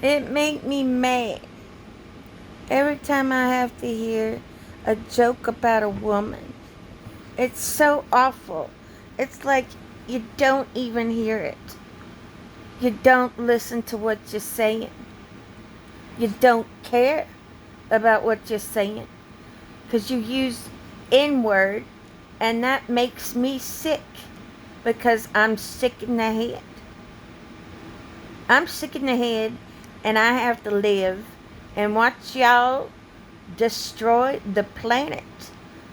It make me mad every time I have to hear a joke about a woman. It's so awful. It's like you don't even hear it. You don't listen to what you're saying. You don't care about what you're saying because you use N word, and that makes me sick because I'm sick in the head. I'm sick in the head, and I have to live and watch y'all destroy the planet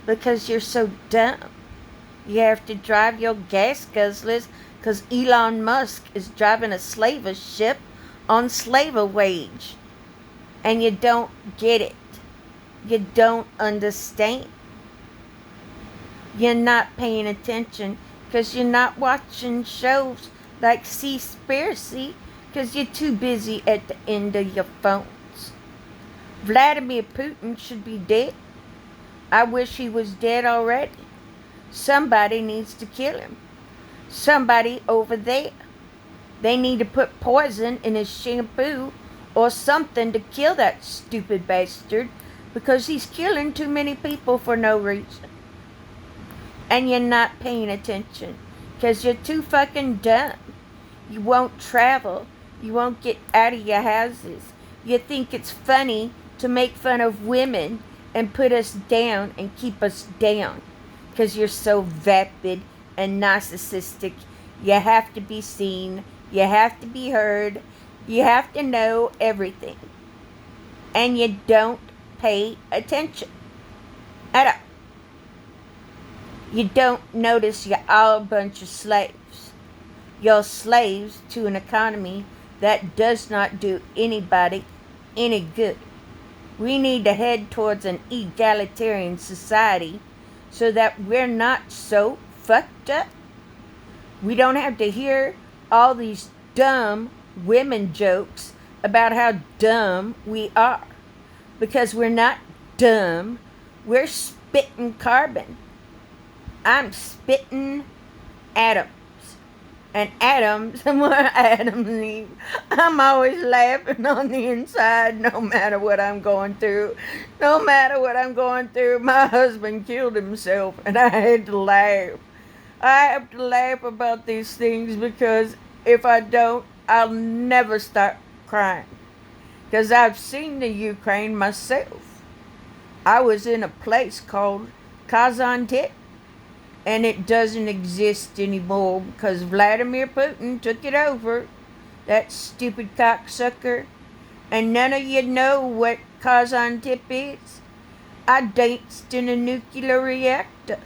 because you're so dumb. You have to drive your gas guzzlers because Elon Musk is driving a slaver ship on slaver wage. And you don't get it. You don't understand. You're not paying attention because you're not watching shows like Seaspiracy because you're too busy at the end of your phones. Vladimir Putin should be dead. I wish he was dead already. Somebody needs to kill him. Somebody over there. They need to put poison in his shampoo or something to kill that stupid bastard because he's killing too many people for no reason. And you're not paying attention because you're too fucking dumb. You won't travel. You won't get out of your houses. You think it's funny to make fun of women and put us down and keep us down because you're so vapid and narcissistic. You have to be seen. You have to be heard. You have to know everything. And you don't pay attention at all. You don't notice you're all a bunch of slaves. You're slaves to an economy that does not do anybody any good. We need to head towards an egalitarian society so that we're not so fucked up. We don't have to hear all these dumb women jokes about how dumb we are. Because we're not dumb, we're spitting carbon. I'm spitting atoms. And atoms, more atoms. I'm always laughing on the inside no matter what I'm going through. No matter what I'm going through. My husband killed himself and I had to laugh. I have to laugh about these things because if I don't, I'll never stop crying. Because I've seen the Ukraine myself. I was in a place called Kazantip, and it doesn't exist anymore because Vladimir Putin took it over. That stupid cocksucker. And none of you know what Kazantip is. I danced in a nuclear reactor.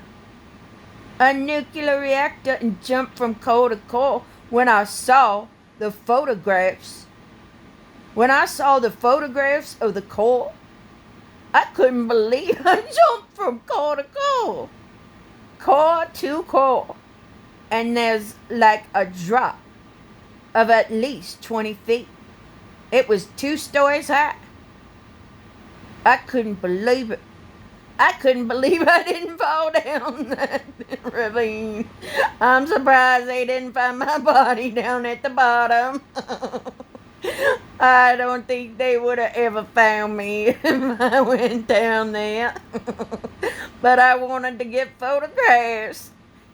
A nuclear reactor and jumped from core to core when I saw the photographs. When I saw the photographs of the core, I couldn't believe I jumped from core to core. Core to core. And there's like a drop of at least 20 feet. It was 2 stories high. I couldn't believe it. I couldn't believe I didn't fall down that ravine. I'm surprised they didn't find my body down at the bottom. I don't think they would have ever found me if I went down there. But I wanted to get photographs.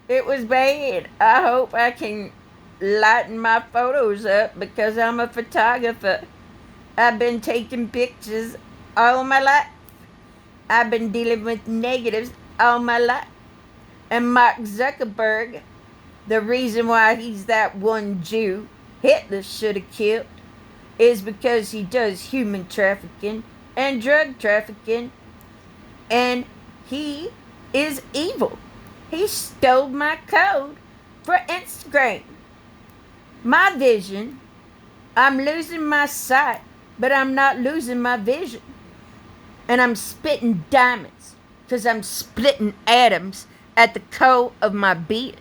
It was bad. I hope I can lighten my photos up because I'm a photographer. I've been taking pictures all my life. I've been dealing with negatives all my life. And Mark Zuckerberg, the reason why he's that one Jew Hitler should have killed is because he does human trafficking and drug trafficking. And he is evil. He stole my code for Instagram. My vision, I'm losing my sight, but I'm not losing my vision. And I'm spitting diamonds because I'm splitting atoms at the core of my beard.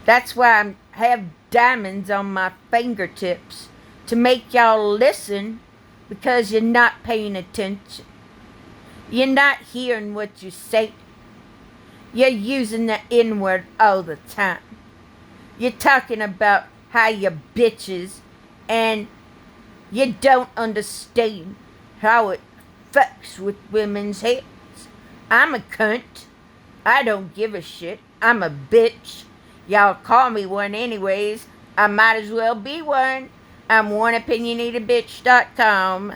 That's why I have diamonds on my fingertips to make y'all listen because you're not paying attention. You're not hearing what you say. You're using the N word all the time. You're talking about how you're bitches and You don't understand how it fucks with women's heads. I'm a cunt. I don't give a shit. I'm a bitch. Y'all call me one anyways. I might as well be one. I'm oneopinionatedbitch.com.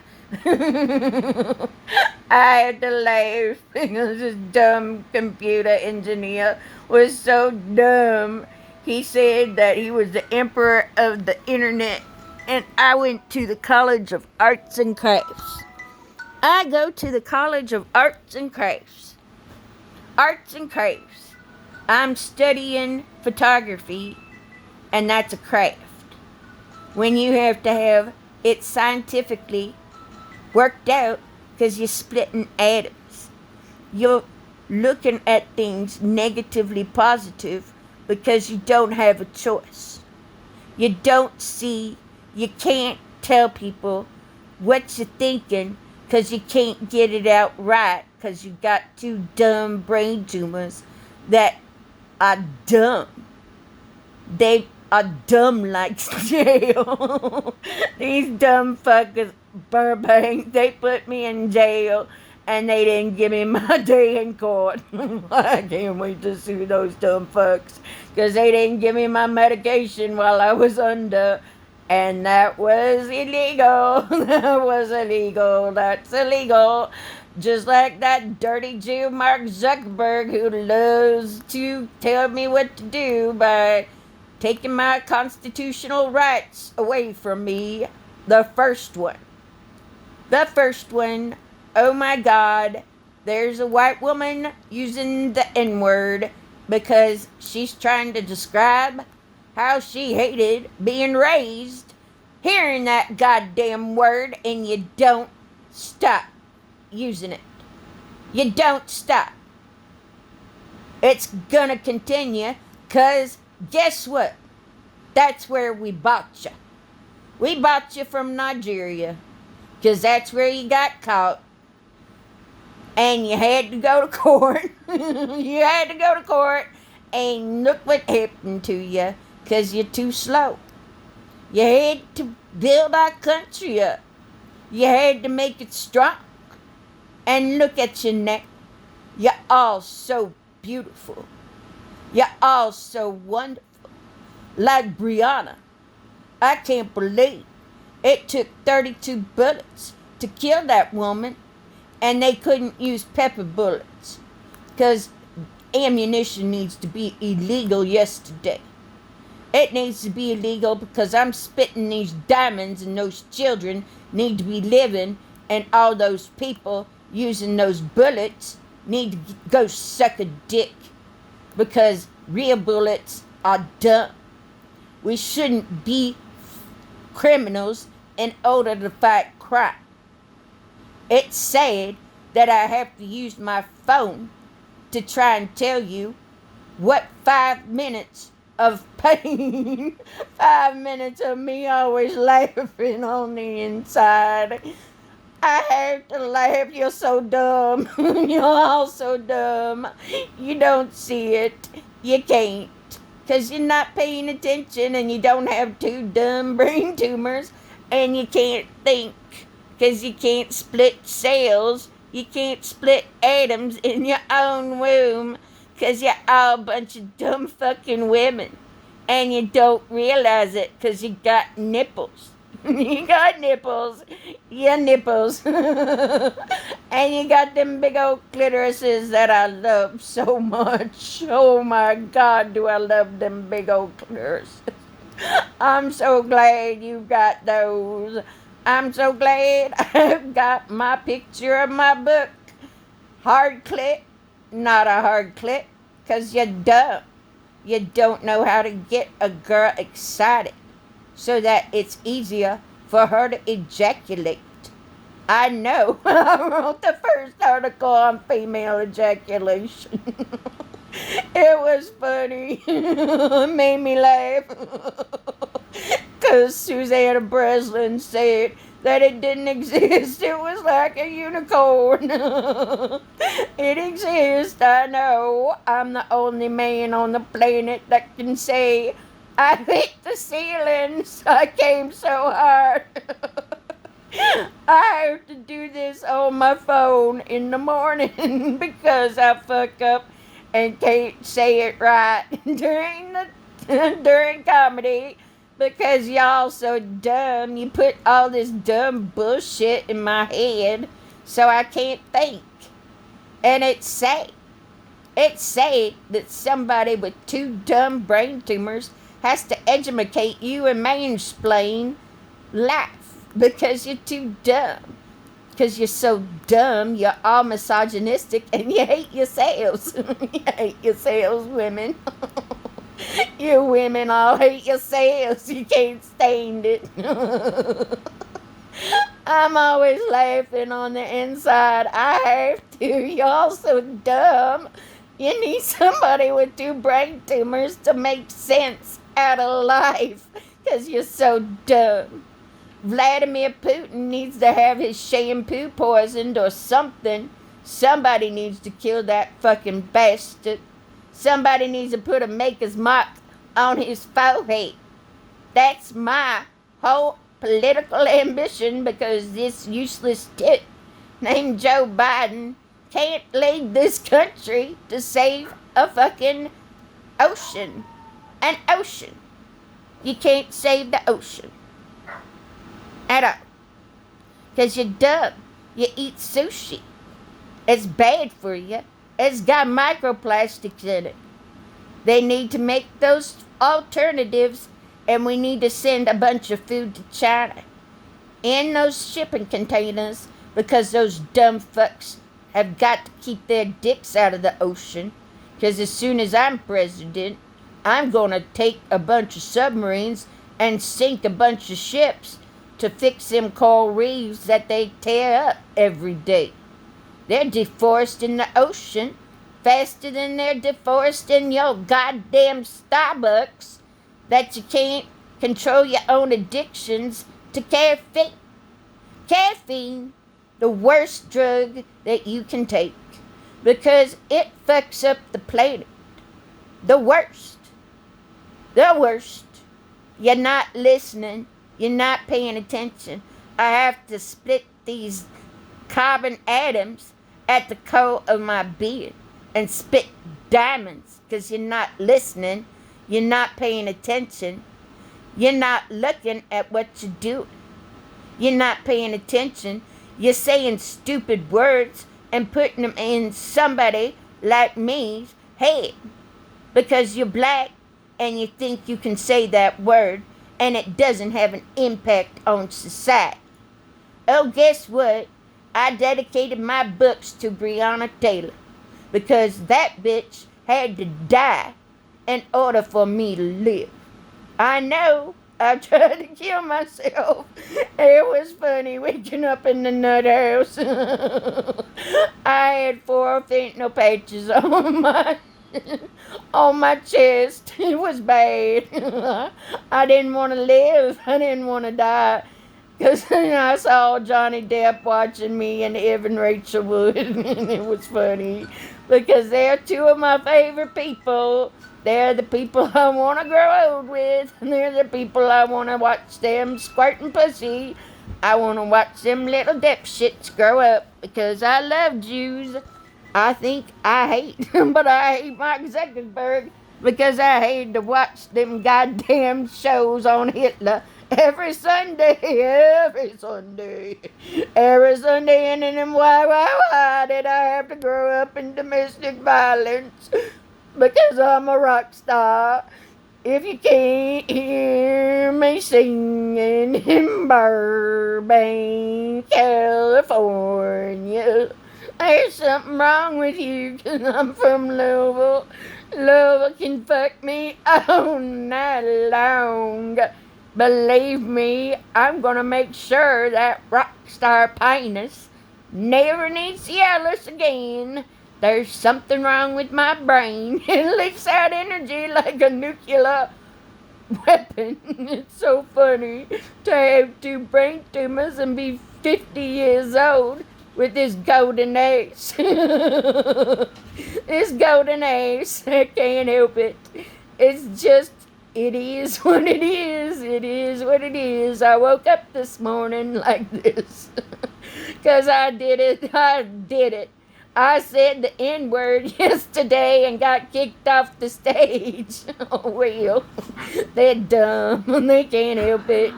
I had to laugh because this dumb computer engineer was so dumb. He said that he was the emperor of the internet, and I went to the College of Arts and Crafts. I go to the College of Arts and Crafts. Arts and crafts. I'm studying photography, and that's a craft. When you have to have it scientifically worked out because you're splitting atoms. You're looking at things negatively positive because you don't have a choice. You don't see, you can't tell people what you're thinking because you can't get it out right because you got two dumb brain tumors that are dumb. They are dumb like jail. These dumb fuckers, Burbank, they put me in jail and they didn't give me my day in court. I can't wait to sue those dumb fucks because they didn't give me my medication while I was under. And that was illegal. That was illegal. That's illegal. Just like that dirty Jew Mark Zuckerberg who loves to tell me what to do by taking my constitutional rights away from me. The first one. The first one. Oh my God. There's a white woman using the N-word because she's trying to describe how she hated being raised hearing that goddamn word, and you don't stop using it. You don't stop. It's gonna continue, because guess what? That's where we bought you. We bought you from Nigeria, because that's where you got caught. And you had to go to court. You had to go to court, and look what happened to you. Because you're too slow. You had to build our country up. You had to make it strong. And look at you now. You're all so beautiful. You're all so wonderful. Like Brianna. I can't believe it took 32 bullets to kill that woman. And they couldn't use pepper bullets. Because ammunition needs to be illegal yesterday. It needs to be illegal because I'm spitting these diamonds and those children need to be living, and all those people using those bullets need to go suck a dick because real bullets are dumb. We shouldn't be criminals in order to fight crime. It's sad that I have to use my phone to try and tell you what 5 minutes of pain, 5 minutes of me always laughing on the inside. I have to laugh. You're so dumb. You're all so dumb. You don't see it. You can't. Because you're not paying attention and you don't have two dumb brain tumors and you can't think. Because you can't split cells. You can't split atoms in your own womb. Because you're all a bunch of dumb fucking women. And you don't realize it because you got nipples. You got nipples. Yeah, nipples. And you got them big old clitorises that I love so much. Oh my God, do I love them big old clitorises. I'm so glad you got those. I'm so glad I've got my picture of my book. Hard click, not a hard click, because you're dumb. You don't know how to get a girl excited so that it's easier for her to ejaculate. I know. I wrote the first article on female ejaculation. It was funny. It made me laugh. Because Susanna Breslin said that it didn't exist. It was like a unicorn. It exists, I know. I'm the only man on the planet that can say, I hit the ceilings. I came so hard. have to do this on my phone in the morning because I fuck up and can't say it right during comedy because y'all so dumb. You put all this dumb bullshit in my head so I can't think. And it's sad. It's sad that somebody with 2 dumb brain tumors has to educate you and mansplain life because you're too dumb. Because you're so dumb, you're all misogynistic and you hate yourselves. You hate yourselves, women. You women all hate yourselves. You can't stand it. I'm always laughing on the inside. I have to. Y'all so dumb. You need somebody with 2 brain tumors to make sense out of life. Because you're so dumb. Vladimir Putin needs to have his shampoo poisoned or something. Somebody needs to kill that fucking bastard. Somebody needs to put a maker's mark on his forehead. That's my whole political ambition because this useless tit named Joe Biden can't lead this country to save a fucking ocean. An ocean. You can't save the ocean. At all. Because you're dumb. You eat sushi. It's bad for you. It's got microplastics in it. They need to make those alternatives, and we need to send a bunch of food to China in those shipping containers because those dumb fucks have got to keep their dicks out of the ocean. Because as soon as I'm president, I'm going to take a bunch of submarines and sink a bunch of ships to fix them coral reefs that they tear up every day. They're deforesting the ocean faster than they're deforesting your goddamn Starbucks that you can't control your own addictions to caffeine. Caffeine, the worst drug that you can take because it fucks up the planet. The worst. The worst. You're not listening. You're not paying attention. I have to split these carbon atoms at the core of my being and spit diamonds because you're not listening. You're not paying attention. You're not looking at what you're doing. You're not paying attention. You're saying stupid words and putting them in somebody like me's head because you're black and you think you can say that word and it doesn't have an impact on society. Oh, guess what? I dedicated my books to Breonna Taylor because that bitch had to die in order for me to live. I know I tried to kill myself. It was funny waking up in the nut house. I had 4 fentanyl patches on my chest. It was bad. I didn't want to live. I didn't want to die. Because I saw Johnny Depp watching me and Evan Rachel Wood. And it was funny. Because they're 2 of my favorite people. They're the people I want to grow old with. And they're the people I want to watch them squirting pussy. I want to watch them little Depp shits grow up. Because I love Jews. I think I hate them, but I hate Mark Zuckerberg because I hate to watch them goddamn shows on Hitler every Sunday, and then why did I have to grow up in domestic violence? Because I'm a rock star. If you can't hear me singing in Burbank, California, there's something wrong with you, 'cause I'm from Louisville. Louisville can fuck me all night long. Believe me, I'm gonna make sure that rock star penis never needs to yell us again. There's something wrong with my brain. It leaks out energy like a nuclear weapon. It's so funny to have 2 brain tumors and be 50 years old with this golden ace. This golden ace, I can't help it. It's just it is what it is. It is what it is. I woke up this morning like this. Because I did it. I did it. I said the N word yesterday and got kicked off the stage. Oh, well, they're dumb. They can't help it.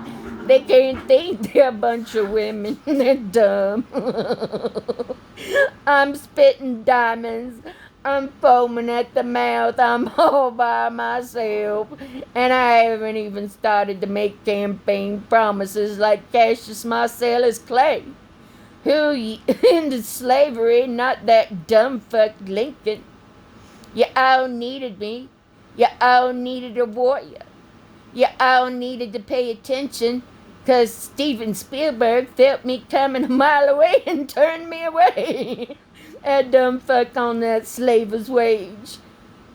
They can't think they're a bunch of women. They're dumb. I'm spitting diamonds. I'm foaming at the mouth. I'm all by myself. And I haven't even started to make campaign promises like Cassius Marcellus Clay, who ended slavery, not that dumb fuck Lincoln. You all needed me. You all needed a warrior. You all needed to pay attention, 'cause Steven Spielberg felt me coming a mile away and turned me away. That dumb fuck on that slaver's wage.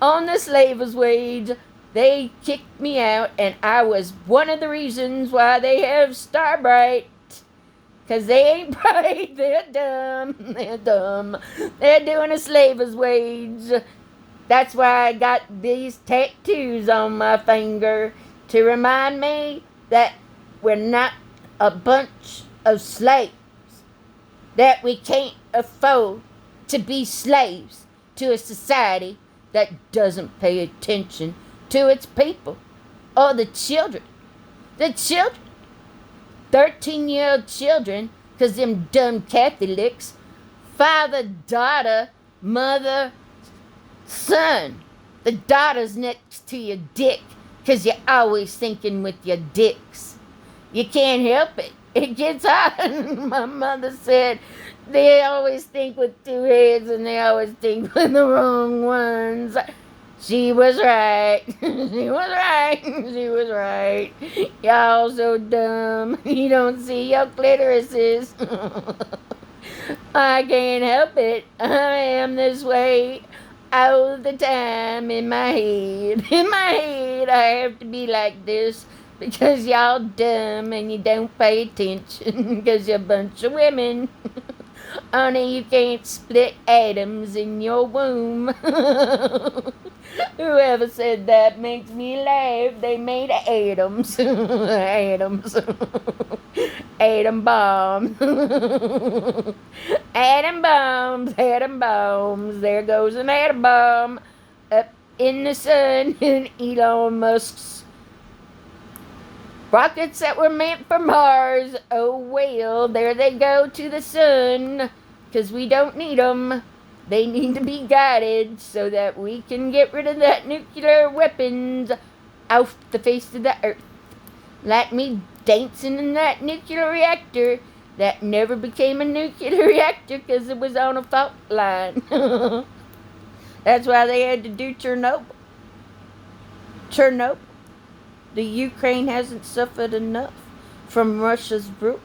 On the slaver's wage, they kicked me out, and I was one of the reasons why they have Starbright. 'Cause they ain't bright, they're dumb, they're dumb. They're doing a slaver's wage. That's why I got these tattoos on my finger, to remind me that we're not a bunch of slaves, that we can't afford to be slaves to a society that doesn't pay attention to its people or the children. The children. 13-year-old children, 'cause them dumb Catholics, father, daughter, mother, son. The daughter's next to your dick, 'cause you're always thinking with your dicks. You can't help it. It gets hot. My mother said they always think with two heads and they always think with the wrong ones. She was right. She was right. She was right. Y'all so dumb. You don't see your clitorises. I can't help it. I am this way all the time in my head. In my head, I have to be like this because y'all dumb and you don't pay attention because you're a bunch of women. Honey, you can't split atoms in your womb. Whoever said that makes me laugh. They made atoms. Atoms. Atom bombs. Atom bombs. Atom bombs. There goes an atom bomb up in the sun in Elon Musk's rockets that were meant for Mars. Oh well, there they go to the sun, 'cause we don't need them. They need to be guided so that we can get rid of that nuclear weapons off the face of the earth. Like me dancing in that nuclear reactor that never became a nuclear reactor 'cause it was on a fault line. That's why they had to do Chernobyl. Chernobyl. The Ukraine hasn't suffered enough from Russia's rule.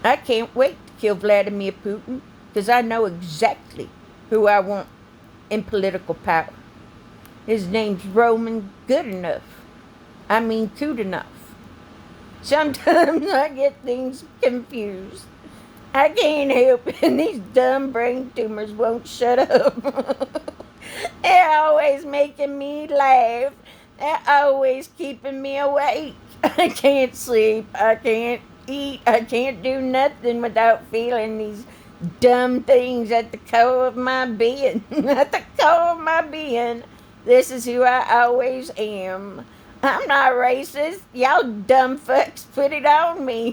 I can't wait to kill Vladimir Putin, because I know exactly who I want in political power. His name's Roman Goodenough. I mean Kudenough. Sometimes I get things confused. I can't help it, and these dumb brain tumors won't shut up. They're always making me laugh. They're always keeping me awake. I can't sleep. I can't eat. I can't do nothing without feeling these dumb things at the core of my being. At the core of my being. This is who I always am. I'm not racist. Y'all dumb fucks put it on me.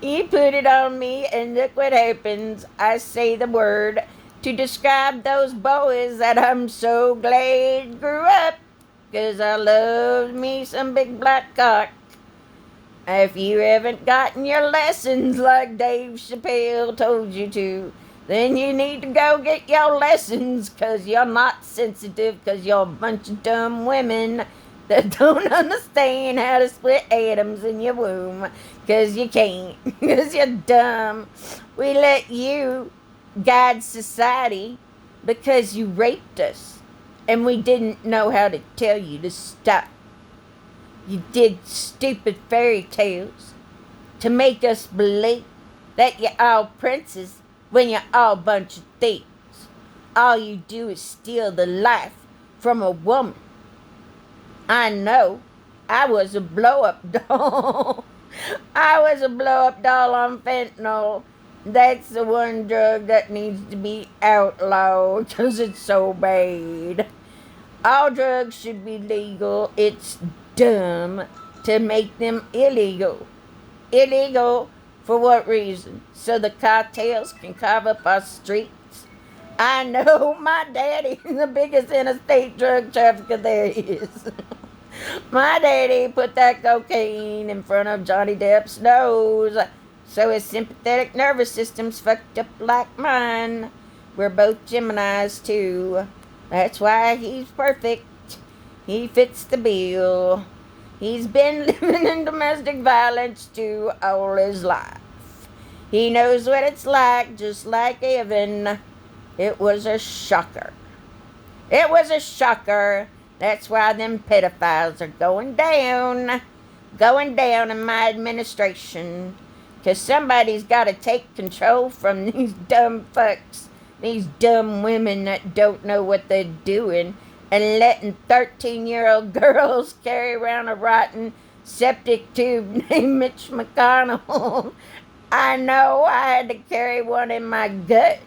You put it on me, and look what happens. I say the word to describe those boys that I'm so glad grew up. 'Cause I love me some big black cock. If you haven't gotten your lessons like Dave Chappelle told you to, then you need to go get your lessons, 'cause you're not sensitive, 'cause you're a bunch of dumb women that don't understand how to split atoms in your womb, 'cause you can't, 'cause you're dumb. We let you guide society because you raped us. And we didn't know how to tell you to stop. You did stupid fairy tales to make us believe that you're all princes when you're all a bunch of thieves. All you do is steal the life from a woman. I know. I was a blow up doll. I was a blow up doll on fentanyl. That's the one drug that needs to be outlawed because it's so bad. All drugs should be legal. It's dumb to make them illegal. Illegal for what reason? So the cartels can carve up our streets? I know my daddy is the biggest interstate drug trafficker there is. My daddy put that cocaine in front of Johnny Depp's nose, so his sympathetic nervous system's fucked up like mine. We're both Geminis, too. That's why he's perfect. He fits the bill. He's been living in domestic violence, too, all his life. He knows what it's like, just like Evan. It was a shocker. It was a shocker. That's why them pedophiles are going down. Going down in my administration. 'Cause somebody's got to take control from these dumb fucks. These dumb women that don't know what they're doing. And letting 13-year-old girls carry around a rotten septic tube named Mitch McConnell. I know I had to carry one in my gut.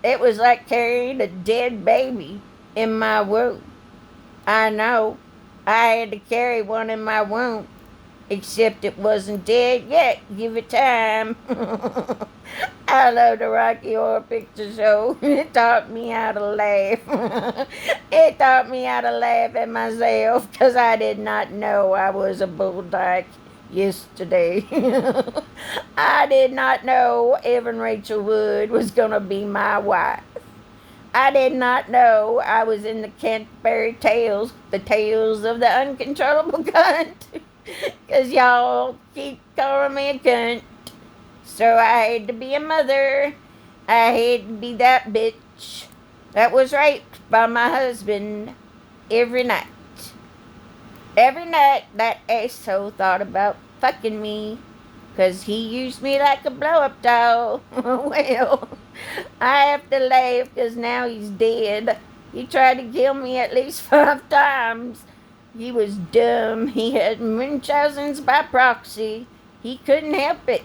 It was like carrying a dead baby in my womb. I know. I had to carry one in my womb. Except it wasn't dead yet. Give it time. I love the Rocky Horror Picture Show. It taught me how to laugh. It taught me how to laugh at myself because I did not know I was a bulldyke yesterday. I did not know Evan Rachel Wood was going to be my wife. I did not know I was in the Canterbury Tales, the tales of the uncontrollable cunt. Because y'all keep calling me a cunt. So I had to be a mother. I had to be that bitch that was raped by my husband every night. Every night that asshole thought about fucking me. Because he used me like a blow-up doll. Well, I have to laugh because now he's dead. He tried to kill me at least 5 times. He was dumb. He had Munchausen's by proxy. He couldn't help it.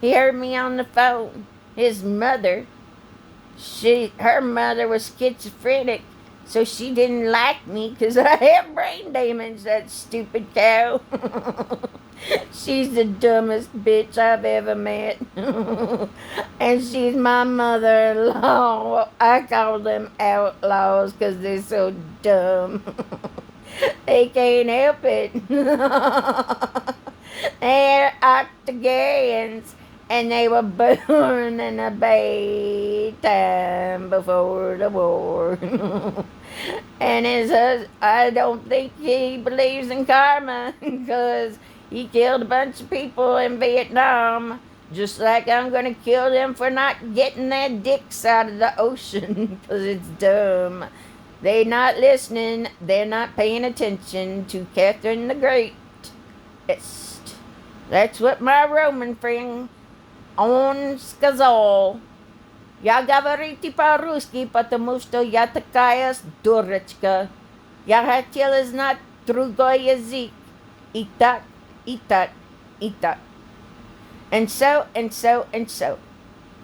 He heard me on the phone. His mother, her mother was schizophrenic, so she didn't like me because I have brain damage, that stupid cow. She's the dumbest bitch I've ever met. And she's my mother-in-law. I call them outlaws because they're so dumb. They can't help it. They're octogenarians, and they were born in a bad time before the war. And I don't think he believes in karma because he killed a bunch of people in Vietnam. Just like I'm going to kill them for not getting their dicks out of the ocean because it's dumb. They're not listening. They're not paying attention to Catherine the Great. That's what my Roman friend on сказал. Я говорите по-русски, потому что я такая дурочка. Я хотела знать другой язык. И так, и так, и так. And so, and so, and so.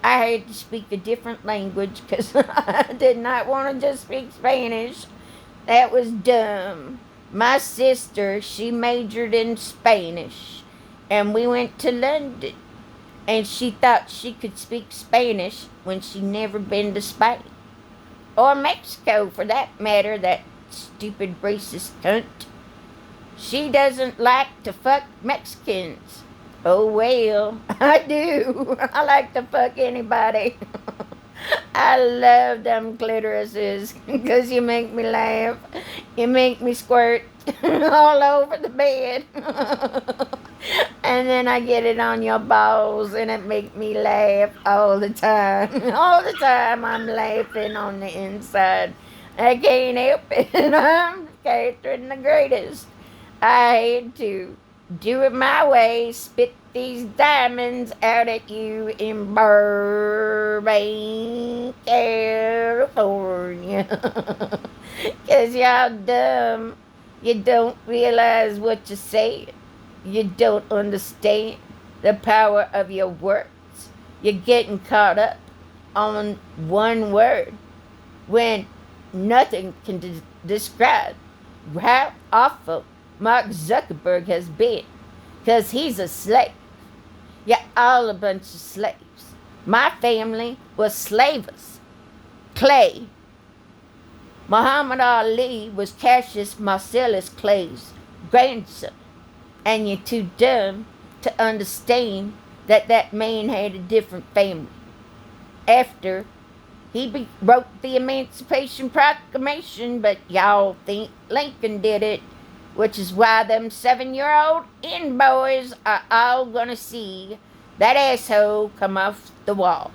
I had to speak a different language because I did not want to just speak Spanish. That was dumb. My sister, she majored in Spanish. And we went to London. And she thought she could speak Spanish when she'd never been to Spain. Or Mexico, for that matter, that stupid racist cunt. She doesn't like to fuck Mexicans. Oh, well, I do. I like to fuck anybody. I love them clitorises because you make me laugh. You make me squirt all over the bed. And then I get it on your balls and it makes me laugh all the time. All the time I'm laughing on the inside. I can't help it. I'm Catherine the Greatest. I had to do it my way, spit these diamonds out at you in Burbank, California. 'Cause y'all dumb. You don't realize what you're saying. You don't understand the power of your words. You're getting caught up on one word when nothing can describe how awful Mark Zuckerberg has been. Because he's a slave. You're all a bunch of slaves. My family was slavers. Clay. Muhammad Ali was Cassius Marcellus Clay's grandson. And you're too dumb to understand that that man had a different family. After he wrote the Emancipation Proclamation, but y'all think Lincoln did it, which is why them 7-year-old boys are all gonna see that asshole come off the wall.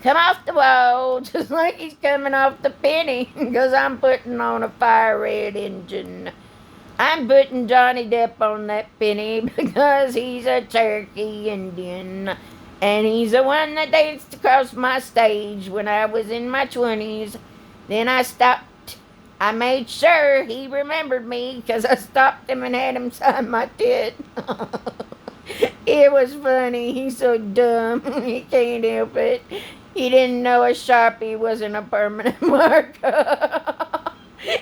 Come off the wall, just like he's coming off the penny, because I'm putting on a fire red engine. I'm putting Johnny Depp on that penny because he's a Cherokee Indian. And he's the one that danced across my stage when I was in my 20s. Then I stopped. I made sure he remembered me because I stopped him and had him sign my tit. It was funny. He's so dumb. He can't help it. He didn't know a Sharpie wasn't a permanent marker.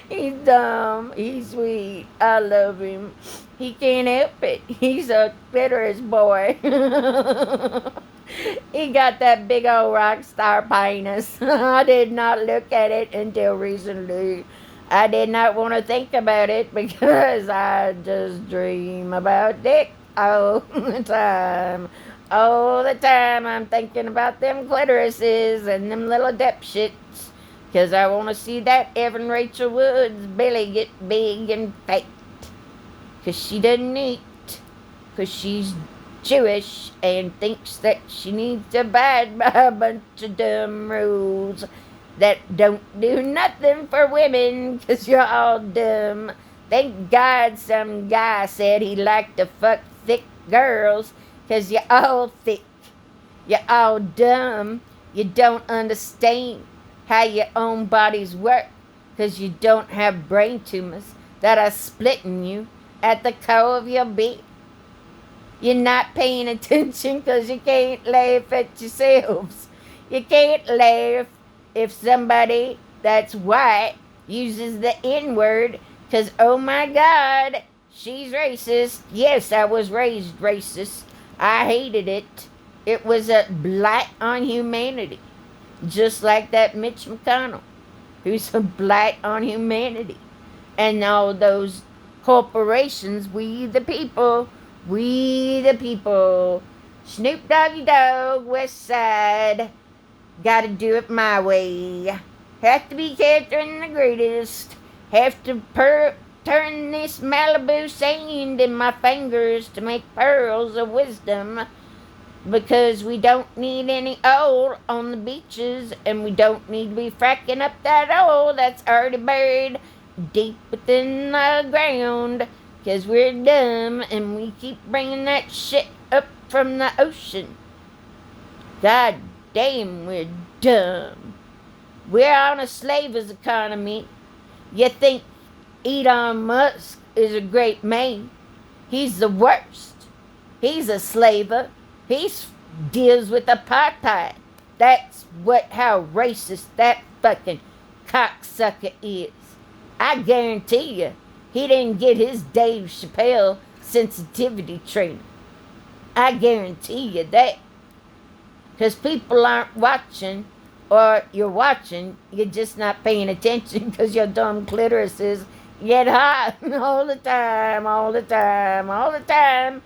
He's dumb. He's sweet. I love him. He can't help it. He's a bitterest boy. He got that big old rock star penis. I did not look at it until recently. I did not want to think about it because I just dream about dick all the time. All the time I'm thinking about them clitorises and them little dep shits. Because I want to see that Evan Rachel Wood's belly get big and fat. Because she doesn't eat. Because she's Jewish and thinks that she needs to abide by a bunch of dumb rules that don't do nothing for women because you're all dumb. Thank God some guy said he liked to fuck thick girls because you're all thick. You're all dumb. You don't understand how your own bodies work because you don't have brain tumors that are splitting you at the core of your being. You're not paying attention because you can't laugh at yourselves. You can't laugh if somebody that's white uses the N-word because, oh my God, she's racist. Yes, I was raised racist. I hated it. It was a blight on humanity. Just like that Mitch McConnell, who's a blight on humanity. And all those corporations, we the people, Snoop Doggy Dogg, West Side, gotta do it my way. Have to be Catherine the Greatest. Have to turn this Malibu sand in my fingers to make pearls of wisdom. Because we don't need any oil on the beaches, and we don't need to be fracking up that oil that's already buried deep within the ground. Because we're dumb, and we keep bringing that shit up from the ocean. God damn, we're dumb. We're on a slaver's economy. You think Elon Musk is a great man? He's the worst. He's a slaver. He deals with apartheid. That's how racist that fucking cocksucker is. I guarantee you, he didn't get his Dave Chappelle sensitivity training. I guarantee you that. Because people aren't watching, or you're watching, you're just not paying attention because your dumb clitorises get hot all the time, all the time, all the time.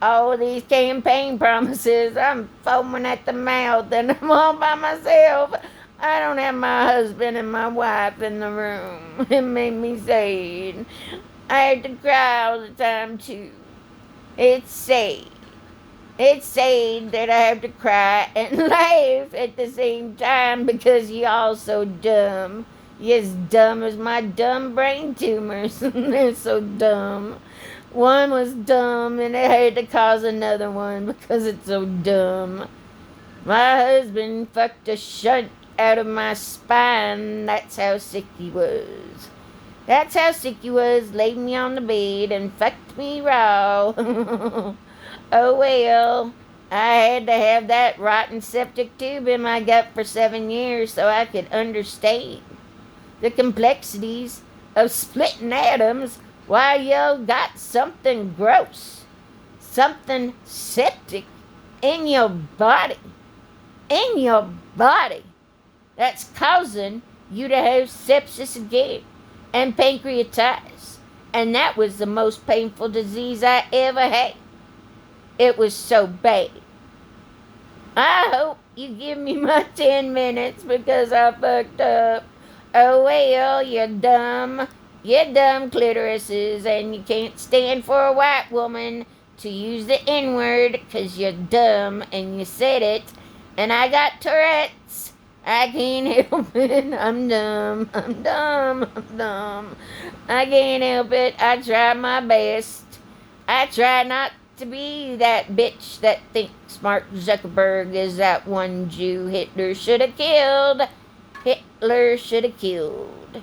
All these campaign promises, I'm foaming at the mouth and I'm all by myself. I don't have my husband and my wife in the room. It made me sad. I had to cry all the time too. It's sad. It's sad that I have to cry and laugh at the same time because you're all so dumb. You're as dumb as my dumb brain tumors. They're so dumb. One was dumb and it had to cause another one because it's so dumb. My husband fucked a shunt out of my spine. That's how sick he was. That's how sick you was, laid me on the bed and fucked me raw. Oh well, I had to have that rotten septic tube in my gut for 7 years so I could understand the complexities of splitting atoms while you got something gross, something septic in your body, in your body, that's causing you to have sepsis again and pancreatitis. And that was the most painful disease I ever had. It was so bad. I hope you give me my 10 minutes because I fucked up. Oh well, you dumb clitorises, and you can't stand for a white woman to use the N-word because you're dumb and you said it. And I got Tourette's. I can't help it. I'm dumb. I can't help it. I try my best. I try not to be that bitch that thinks Mark Zuckerberg is that one Jew Hitler should have killed. Hitler should have killed.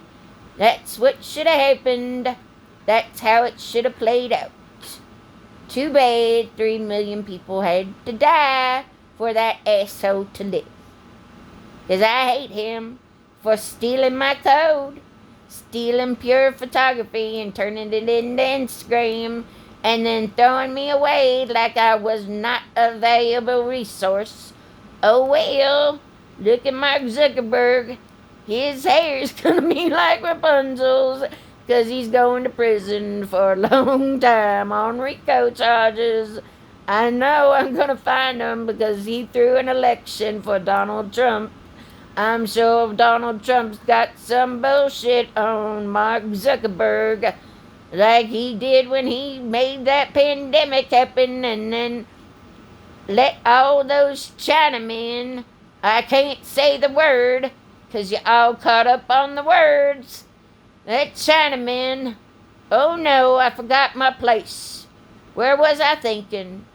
That's what should have happened. That's how it should have played out. Too bad 3 million people had to die for that asshole to live. 'Cause I hate him for stealing my code, stealing pure photography and turning it into Instagram, and then throwing me away like I was not a valuable resource. Oh well, look at Mark Zuckerberg. His hair's gonna be like Rapunzel's, 'cause he's going to prison for a long time on RICO charges. I know I'm gonna find him because he threw an election for Donald Trump. I'm sure Donald Trump's got some bullshit on Mark Zuckerberg, like he did when he made that pandemic happen and then let all those Chinamen, I can't say the word, 'cause you all caught up on the words, that Chinaman, oh no, I forgot my place. Where was I thinking?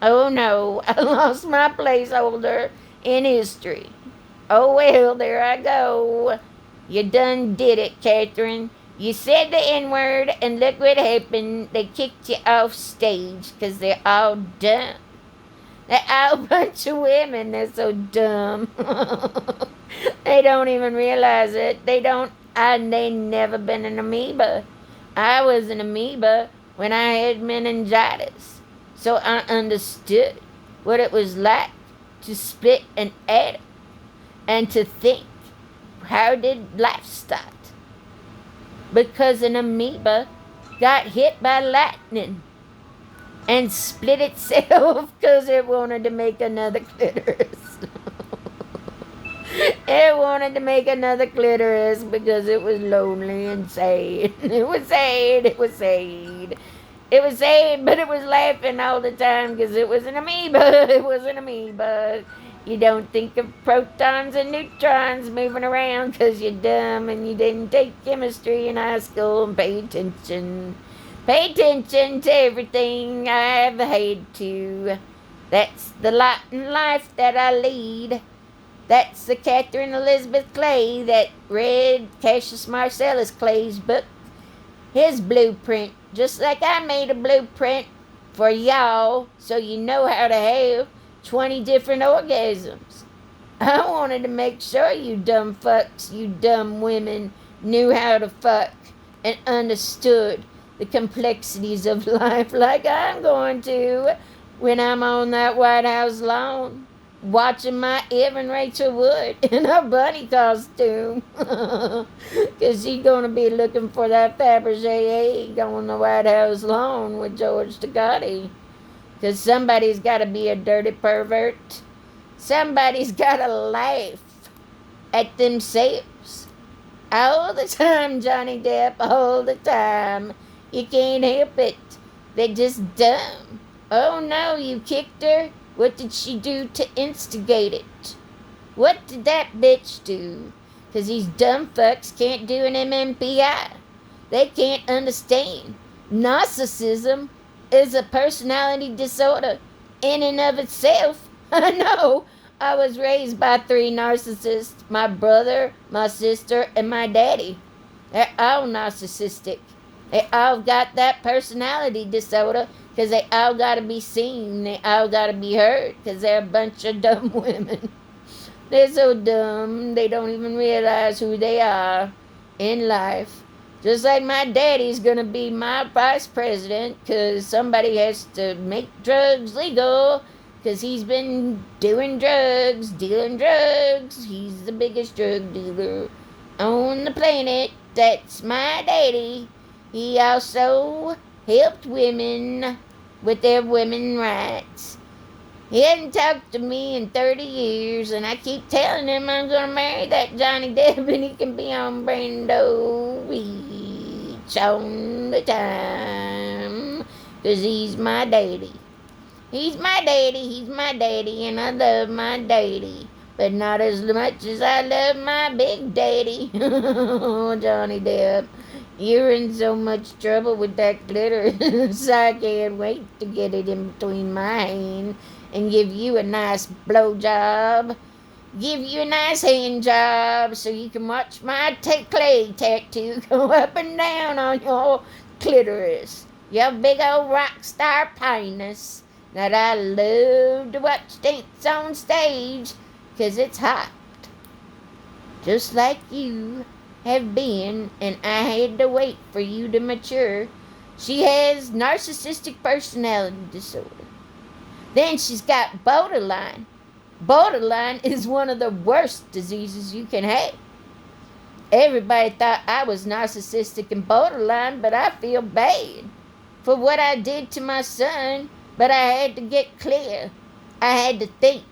Oh no, I lost my placeholder in history. Oh well, there I go. You done did it, Catherine. You said the N-word, and look what happened. They kicked you off stage because they're all dumb. They're all a bunch of women. They're so dumb. They don't even realize it. They never been an amoeba. I was an amoeba when I had meningitis. So I understood what it was like to split an atom and to think, how did life start? Because an amoeba got hit by lightning and split itself because it wanted to make another clitoris. It wanted to make another clitoris because it was lonely and sad. It was sad. It was sad. It was sad, but it was laughing all the time because it was an amoeba. It was an amoeba. You don't think of protons and neutrons moving around because you're dumb and you didn't take chemistry in high school and pay attention. Pay attention to everything I've had to. That's the lot in life that I lead. That's the Catherine Elizabeth Clay that read Cassius Marcellus Clay's book, his blueprint, just like I made a blueprint for y'all so you know how to have 20 different orgasms. I wanted to make sure you dumb fucks, you dumb women, knew how to fuck and understood the complexities of life like I'm going to when I'm on that White House lawn watching my Evan Rachel Wood in her bunny costume. Because she's going to be looking for that Fabergé egg on the White House lawn with George Takei. Because somebody's got to be a dirty pervert. Somebody's got to laugh at themselves. All the time, Johnny Depp, all the time. You can't help it. They're just dumb. Oh no, you kicked her? What did she do to instigate it? What did that bitch do? 'Cause these dumb fucks can't do an MMPI. They can't understand. Narcissism is a personality disorder in and of itself. I know. I was raised by 3 narcissists, my brother, my sister, and my daddy. They're all narcissistic. They all got that personality disorder because they all got to be seen. They all got to be heard because they're a bunch of dumb women. They're so dumb, they don't even realize who they are in life. Just like my daddy's gonna be my vice president because somebody has to make drugs legal because he's been doing drugs, dealing drugs. He's the biggest drug dealer on the planet. That's my daddy. He also helped women with their women rights. He hadn't talked to me in 30 years, and I keep telling him I'm going to marry that Johnny Depp and he can be on Brando Beach on the time. Because he's my daddy. He's my daddy, he's my daddy, and I love my daddy. But not as much as I love my big daddy. Oh, Johnny Depp. You're in so much trouble with that clitoris. I can't wait to get it in between my hands and give you a nice blowjob. Give you a nice hand job so you can watch my clay tattoo go up and down on your clitoris. Your big old rock star penis that I love to watch dance on stage 'cause it's hot. Just like you have been, and I had to wait for you to mature. She has narcissistic personality disorder. Then she's got borderline. Borderline is one of the worst diseases you can have. Everybody thought I was narcissistic and borderline, but I feel bad for what I did to my son. But I had to get clear. I had to think.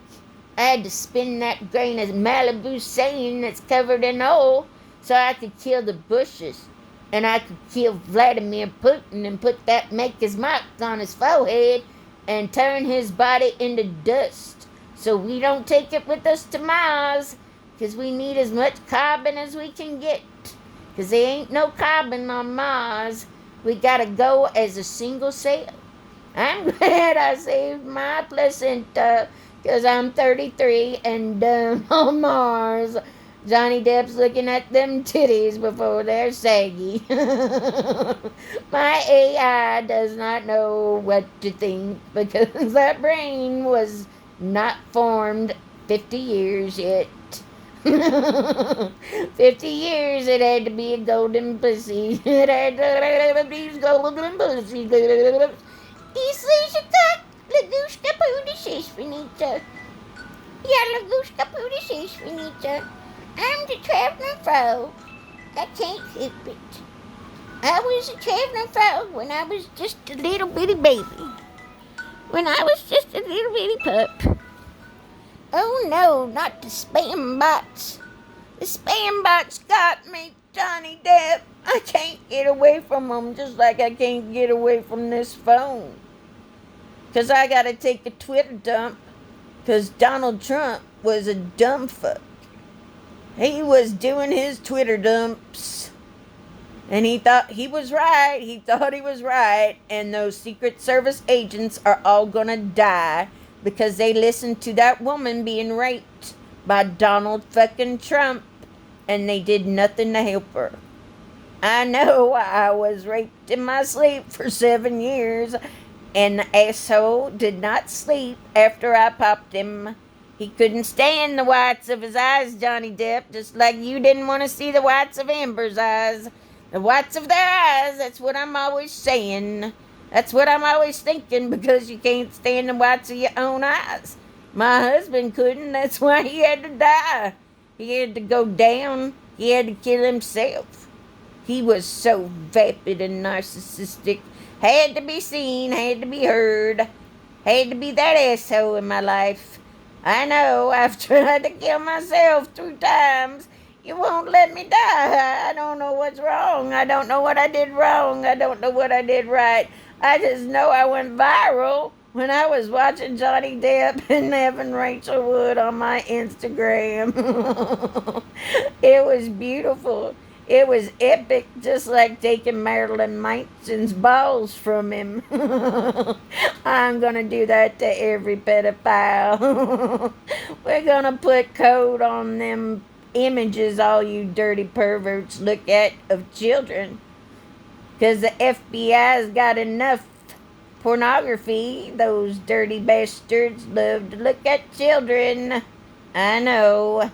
I had to spin that grain of Malibu sand that's covered in oil so I could kill the bushes. And I could kill Vladimir Putin and make his mark on his forehead and turn his body into dust so we don't take it with us to Mars because we need as much carbon as we can get because there ain't no carbon on Mars. We gotta go as a single cell. I'm glad I saved my placenta because I'm 33 and on Mars Johnny Depp's looking at them titties before they're saggy. My AI does not know what to think because that brain was not formed 50 years yet. 50 years it had to be a golden pussy. It had to be golden pussy. Слышится, лягушка путешественница. Я лягушка путешественница. I'm the traveling frog. I can't help it. I was a traveling frog when I was just a little bitty baby. When I was just a little bitty pup. Oh no, not the spam bots. The spam bots got me, Johnny Depp. I can't get away from them just like I can't get away from this phone. 'Cause I gotta take a Twitter dump. 'Cause Donald Trump was a dumb fuck. He was doing his Twitter dumps. And he thought he was right. He thought he was right. And those Secret Service agents are all gonna die because they listened to that woman being raped by Donald fucking Trump. And they did nothing to help her. I know I was raped in my sleep for 7 years. And the asshole did not sleep after I popped him. He couldn't stand the whites of his eyes, Johnny Depp, just like you didn't want to see the whites of Amber's eyes. The whites of their eyes, that's what I'm always saying. That's what I'm always thinking because you can't stand the whites of your own eyes. My husband couldn't, that's why he had to die. He had to go down. He had to kill himself. He was so vapid and narcissistic. Had to be seen, had to be heard. Had to be that asshole in my life. I know, I've tried to kill myself 3 times. You won't let me die. I don't know what's wrong. I don't know what I did wrong. I don't know what I did right. I just know I went viral when I was watching Johnny Depp and Evan Rachel Wood on my Instagram. It was beautiful. It was epic, just like taking Marilyn Manson's balls from him. I'm going to do that to every pedophile. We're going to put code on them images all you dirty perverts look at of children. Because the FBI's got enough pornography. Those dirty bastards love to look at children. I know.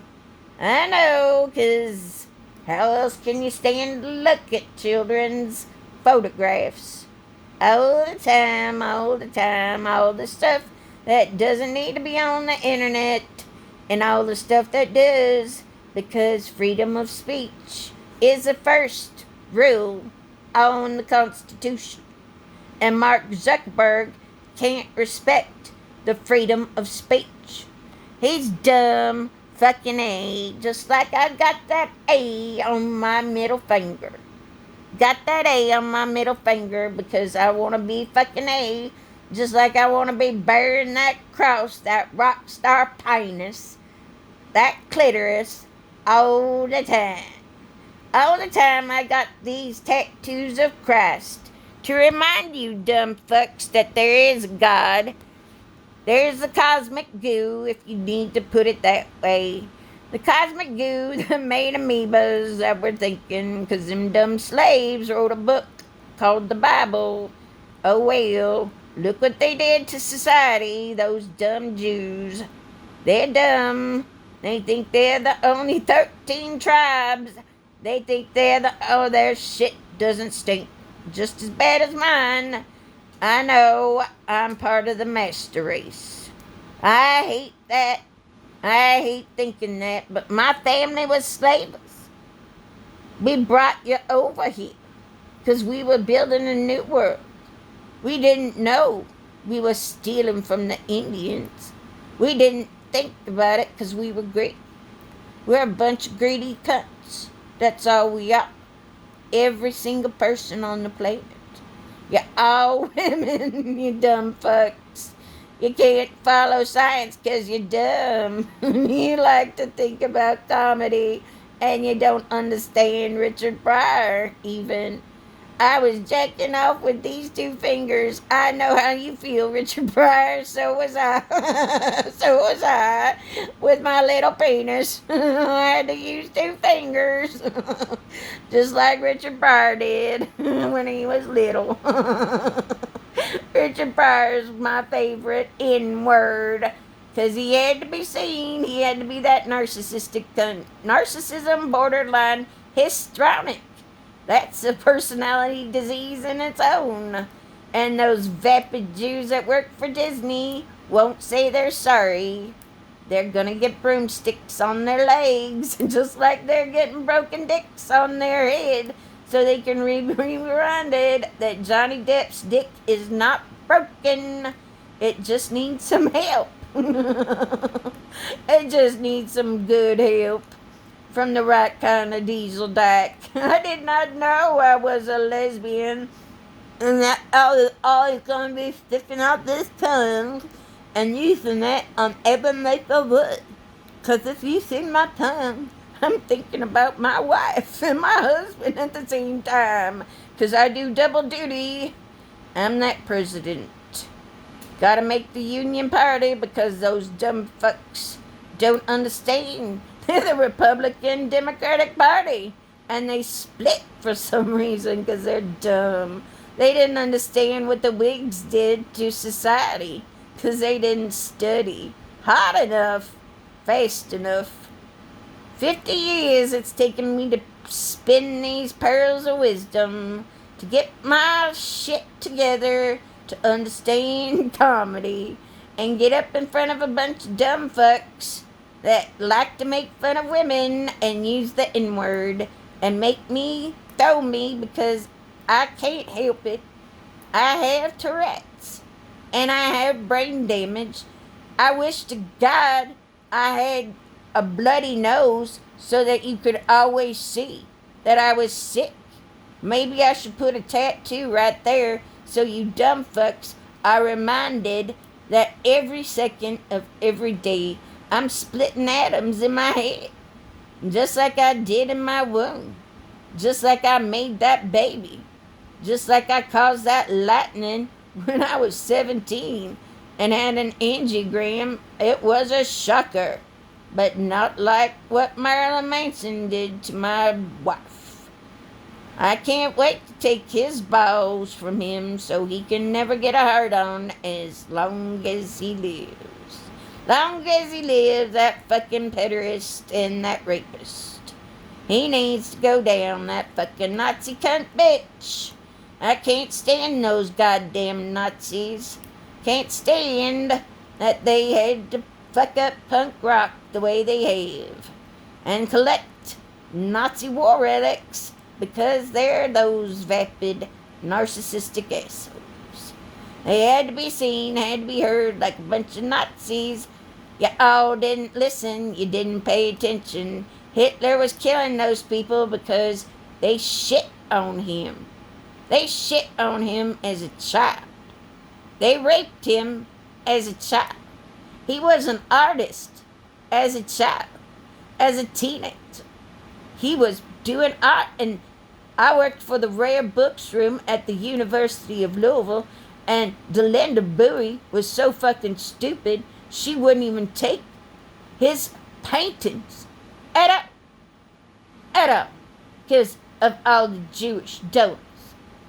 'Cause how else can you stand to look at children's photographs? All the time, all the stuff that doesn't need to be on the internet, and all the stuff that does, because freedom of speech is the first rule on the Constitution. And Mark Zuckerberg can't respect the freedom of speech. He's dumb fucking A, just like I got that A on my middle finger. Got that A on my middle finger because I want to be fucking A, just like I want to be bearing that cross, that rock star penis, that clitoris, all the time. All the time I got these tattoos of Christ to remind you dumb fucks that there is a God. There's the cosmic goo, if you need to put it that way. The cosmic goo that made amoebas that were thinking, 'cause them dumb slaves wrote a book called the Bible. Oh well, look what they did to society, those dumb Jews. They're dumb. They think they're the only 13 tribes. They think their shit doesn't stink just as bad as mine. I know I'm part of the master race. I hate that. I hate thinking that, but my family was slaves. We brought you over here because we were building a new world. We didn't know we were stealing from the Indians. We didn't think about it because we were greedy. We're a bunch of greedy cunts. That's all we are. Every single person on the planet. You're all women, you dumb fucks. You can't follow science because you're dumb. You like to think about comedy and you don't understand Richard Pryor even. I was jacking off with these two fingers. I know how you feel, Richard Pryor. So was I. So was I. With my little penis. I had to use two fingers. Just like Richard Pryor did when he was little. Richard Pryor's my favorite N-word. Because he had to be seen. He had to be that narcissistic cunt. Narcissism borderline histrionic. That's a personality disease in its own. And those vapid Jews that work for Disney won't say they're sorry. They're gonna get broomsticks on their legs, just like they're getting broken dicks on their head, so they can be reminded that Johnny Depp's dick is not broken. It just needs some help. It just needs some good help. From the right kind of diesel dyke. I did not know I was a lesbian, and that I was always going to be sticking out this tongue and using it on Ebenezer Wood. 'Cause if you see my tongue, I'm thinking about my wife and my husband at the same time. 'Cause I do double duty. I'm that president. Gotta make the Union Party because those dumb fucks don't understand. They're the Republican Democratic Party. And they split for some reason because they're dumb. They didn't understand what the Whigs did to society because they didn't study hard enough, fast enough. 50 years it's taken me to spin these pearls of wisdom to get my shit together to understand comedy and get up in front of a bunch of dumb fucks that like to make fun of women and use the N-word and make me throw me because I can't help it. I have Tourette's and I have brain damage. I wish to God I had a bloody nose so that you could always see that I was sick. Maybe I should put a tattoo right there so you dumb fucks are reminded that every second of every day I'm splitting atoms in my head, just like I did in my womb, just like I made that baby, just like I caused that lightning when I was 17 and had an angiogram. It was a shocker. but not like what Marilyn Manson did to my wife. I can't wait to take his balls from him so he can never get a hard on as long as he lives. Long as he lives, that fucking pederast and that rapist. He needs to go down, that fucking Nazi cunt bitch. I can't stand those goddamn Nazis. Can't stand that they had to fuck up punk rock the way they have and collect Nazi war relics because they're those vapid, narcissistic assholes. They had to be seen, had to be heard like a bunch of Nazis. You all didn't listen, you didn't pay attention. Hitler was killing those people because they shit on him. They shit on him as a child. They raped him as a child. He was an artist as a child, as a teenager. He was doing art, and I worked for the rare books room at the University of Louisville, and Delinda Bowie was so fucking stupid, she wouldn't even take his paintings at all, because of all the Jewish donors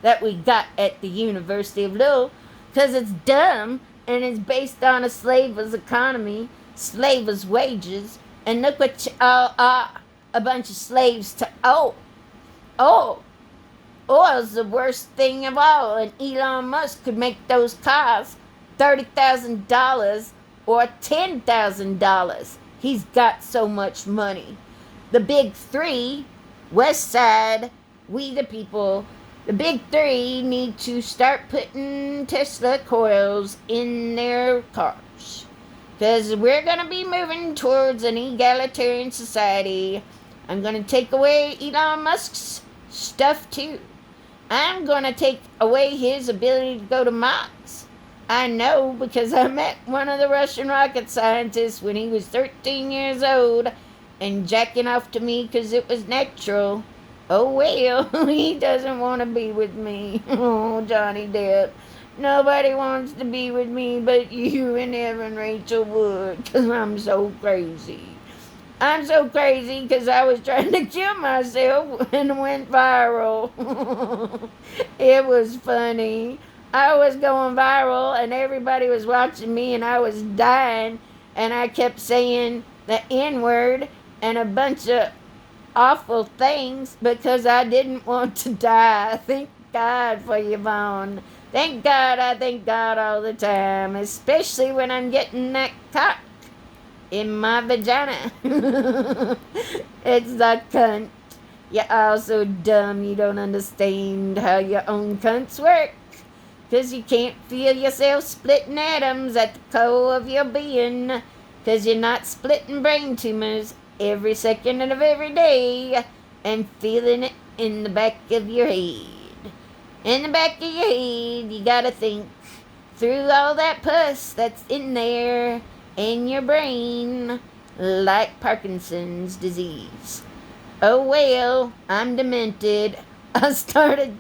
that we got at the University of Louisville, because it's dumb and it's based on a slaver's economy, slaver's wages, and look what you all are, a bunch of slaves to oil. Oil's the worst thing of all, and Elon Musk could make those cars $30,000 or $10,000. He's got so much money. The big three, West Side, we the people, the big three need to start putting Tesla coils in their cars. Because we're going to be moving towards an egalitarian society. I'm going to take away Elon Musk's stuff too. I'm going to take away his ability to go to Mars. I know because I met one of the Russian rocket scientists when he was 13 years old and jacking off to me because it was natural. Oh well, he doesn't want to be with me. Oh, Johnny Depp. Nobody wants to be with me but you and Evan Rachel Wood because I'm so crazy. I'm so crazy because I was trying to kill myself and went viral. It was funny. I was going viral and everybody was watching me and I was dying and I kept saying the N-word and a bunch of awful things because I didn't want to die. Thank God for Yvonne. Thank God, I thank God all the time, especially when I'm getting that cock in my vagina. It's the cunt. You're all so dumb you don't understand how your own cunts work. Because you can't feel yourself splitting atoms at the core of your being. Because you're not splitting brain tumors every second of every day and feeling it in the back of your head. In the back of your head, you gotta think through all that pus that's in there in your brain, like Parkinson's disease. Oh well, I'm demented. I started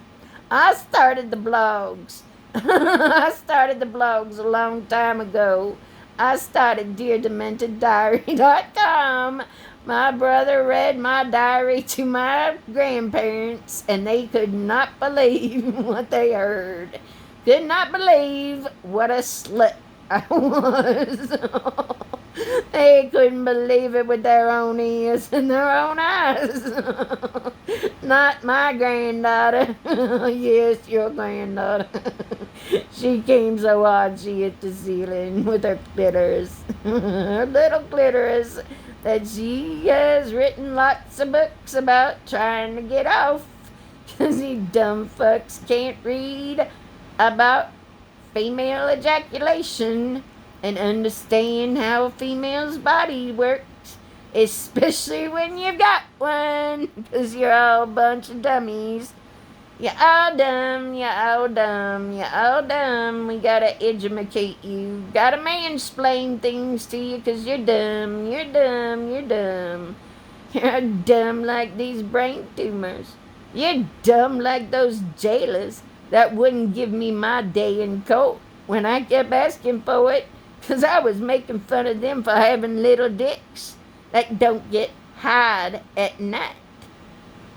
the blogs. I started the blogs a long time ago. I started DearDementedDiary.com. My brother read my diary to my grandparents, and they could not believe what they heard. Could not believe what a slut I was. They couldn't believe it with their own ears and their own eyes. Not my granddaughter. Yes, your granddaughter. She came so hard she hit the ceiling with her clitoris. Her little clitoris that she has written lots of books about trying to get off. 'Cause you dumb fucks can't read about female ejaculation and understand how a female's body works, especially when you've got one, 'cause you're all a bunch of dummies. You're all dumb, you're all dumb, you're all dumb. We gotta educate you, gotta mansplain things to you, 'cause you're dumb, you're dumb, you're dumb. You're dumb like these brain tumors. You're dumb like those jailers that wouldn't give me my day in court when I kept asking for it, 'cause I was making fun of them for having little dicks. Like, don't get hard at night.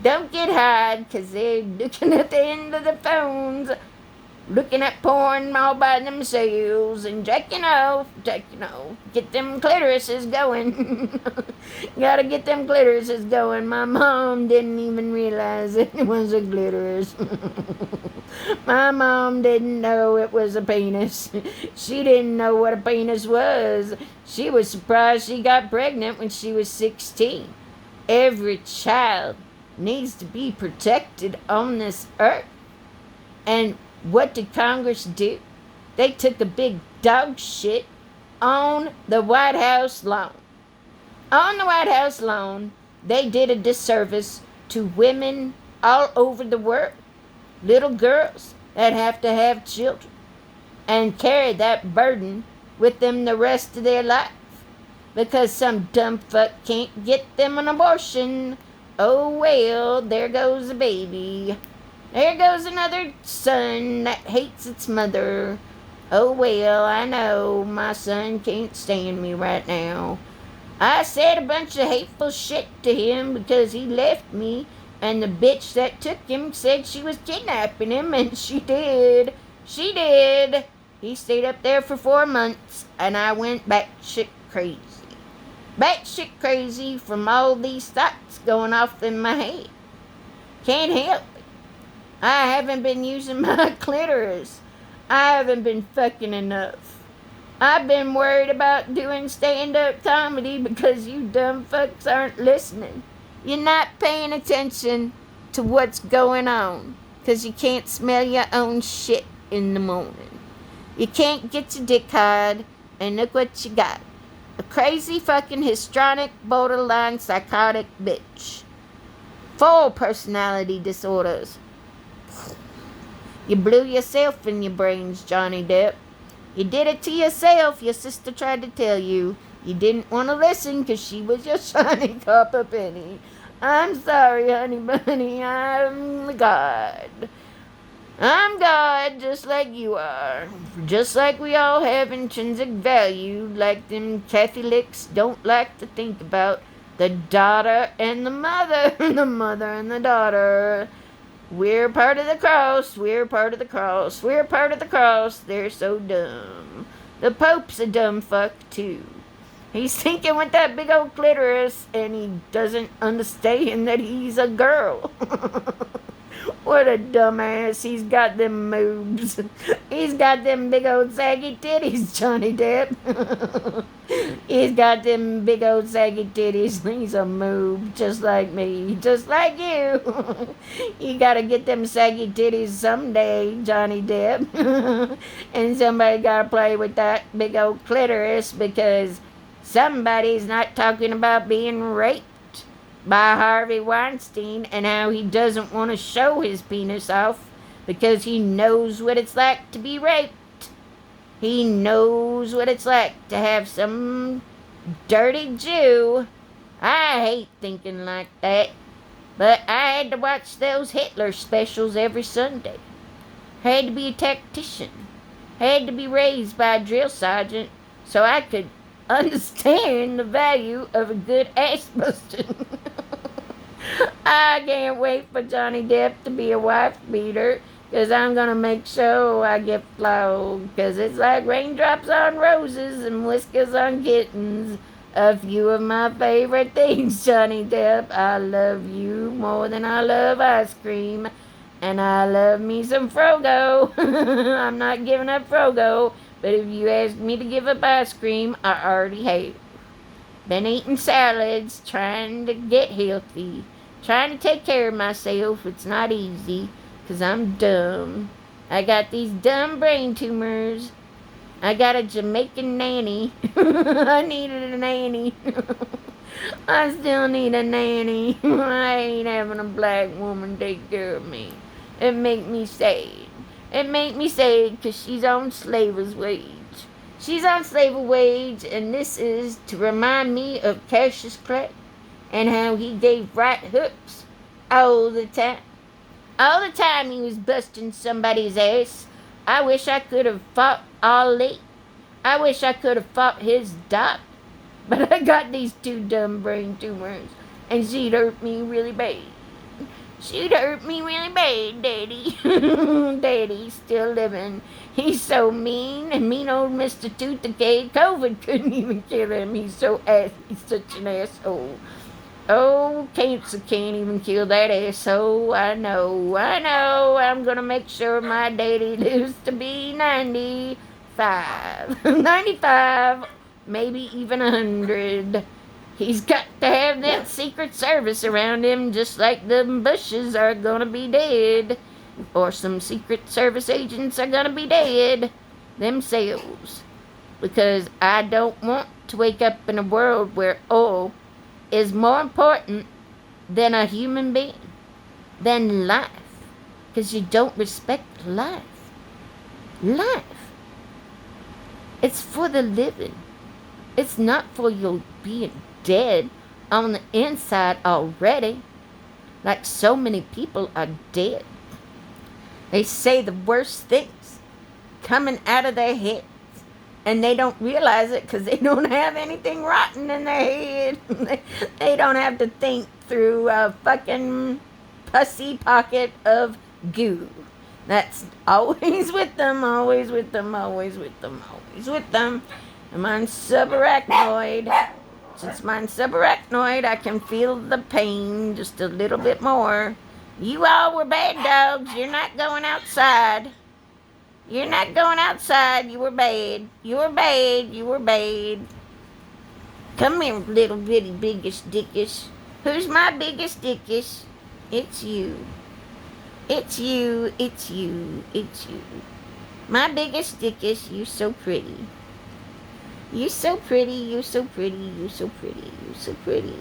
Don't get hard because they're looking at the end of the phones, looking at porn all by themselves and jacking off. Get them clitorises going. Gotta get them clitorises going. My mom didn't even realize it was a clitoris. My mom didn't know it was a penis. She didn't know what a penis was. She was surprised she got pregnant when she was 16. Every child needs to be protected on this earth. And what did Congress do? They took a big dog shit on the White House lawn. On the White House lawn, they did a disservice to women all over the world. Little girls that have to have children and carry that burden with them the rest of their life because some dumb fuck can't get them an abortion. Oh well, there goes a baby. There goes another son that hates its mother. Oh well, I know my son can't stand me right now. I said a bunch of hateful shit to him because he left me, and the bitch that took him said she was kidnapping him, and she did. She did. He stayed up there for 4 months, and I went batshit crazy. Batshit crazy from all these thoughts going off in my head. Can't help it. I haven't been using my clitoris. I haven't been fucking enough. I've been worried about doing stand-up comedy because you dumb fucks aren't listening. You're not paying attention to what's going on because you can't smell your own shit in the morning. You can't get your dick hard, and look what you got. A crazy fucking histrionic, borderline psychotic bitch. 4 personality disorders. You blew yourself in your brains, Johnny Depp. You did it to yourself. Your sister tried to tell you. You didn't want to listen because she was your shining copper penny. I'm sorry, honey bunny. I'm God. I'm God, just like you are. Just like we all have intrinsic value, like them Catholics don't like to think about the daughter and the mother, the mother and the daughter. We're part of the cross, we're part of the cross, we're part of the cross. They're so dumb. The Pope's a dumb fuck, too. He's thinking with that big old clitoris, and he doesn't understand that he's a girl. What a dumbass. He's got them moves. He's got them big old saggy titties, Johnny Depp. He's got them big old saggy titties. He's a moob, just like me, just like you. You gotta get them saggy titties someday, Johnny Depp. And somebody gotta play with that big old clitoris because somebody's not talking about being raped by Harvey Weinstein and how he doesn't want to show his penis off because he knows what it's like to be raped. He knows what it's like to have some dirty Jew. I hate thinking like that, but I had to watch those Hitler specials every Sunday. Had to be a tactician. Had to be raised by a drill sergeant so I could understand the value of a good ass busting. I can't wait for Johnny Depp to be a wife beater, because I'm going to make sure I get flowed, because it's like raindrops on roses and whiskers on kittens. A few of my favorite things, Johnny Depp. I love you more than I love ice cream, and I love me some Frogo. I'm not giving up Frogo, but if you ask me to give up ice cream, I already have. Been eating salads, trying to get healthy, trying to take care of myself. It's not easy, 'cause I'm dumb. I got these dumb brain tumors. I got a Jamaican nanny. I needed a nanny. I still need a nanny. I ain't having a black woman take care of me. It make me sad. It make me sad 'cause she's on slaver's wage. She's on slavery wage, and this is to remind me of Cassius Clay and how he gave right hooks all the time. All the time he was busting somebody's ass. I wish I could have fought Ali. I wish I could have fought his doc. But I got these 2 dumb brain tumors, and she'd hurt me really bad. She'd hurt me really bad, Daddy. Daddy's still living. He's so mean, and mean old Mr. Tooth Decay. COVID couldn't even kill him. He's such an asshole. Oh, cancer can't even kill that asshole. I know. I'm gonna make sure my daddy lives to be 95. 95, maybe even 100. He's got to have that Secret Service around him, just like the Bushes are gonna be dead. Or some Secret Service agents are gonna be dead themselves. Because I don't want to wake up in a world where oil is more important than a human being, than life. Because you don't respect life. Life. It's for the living. It's not for your being dead on the inside already. Like so many people are dead. They say the worst things coming out of their heads. And they don't realize it because they don't have anything rotten in their head. They don't have to think through a fucking pussy pocket of goo. That's always with them, always with them, always with them, always with them. And mine's subarachnoid. Since mine's subarachnoid, I can feel the pain just a little bit more. You all were bad dogs. You're not going outside. You're not going outside. You were bad. You were bad. You were bad. Come here, little bitty biggest dickish. Who's my biggest dickish? It's you. It's you. It's you. It's you. My biggest dickish. You so pretty. You so pretty. You so pretty. You so pretty. You so pretty.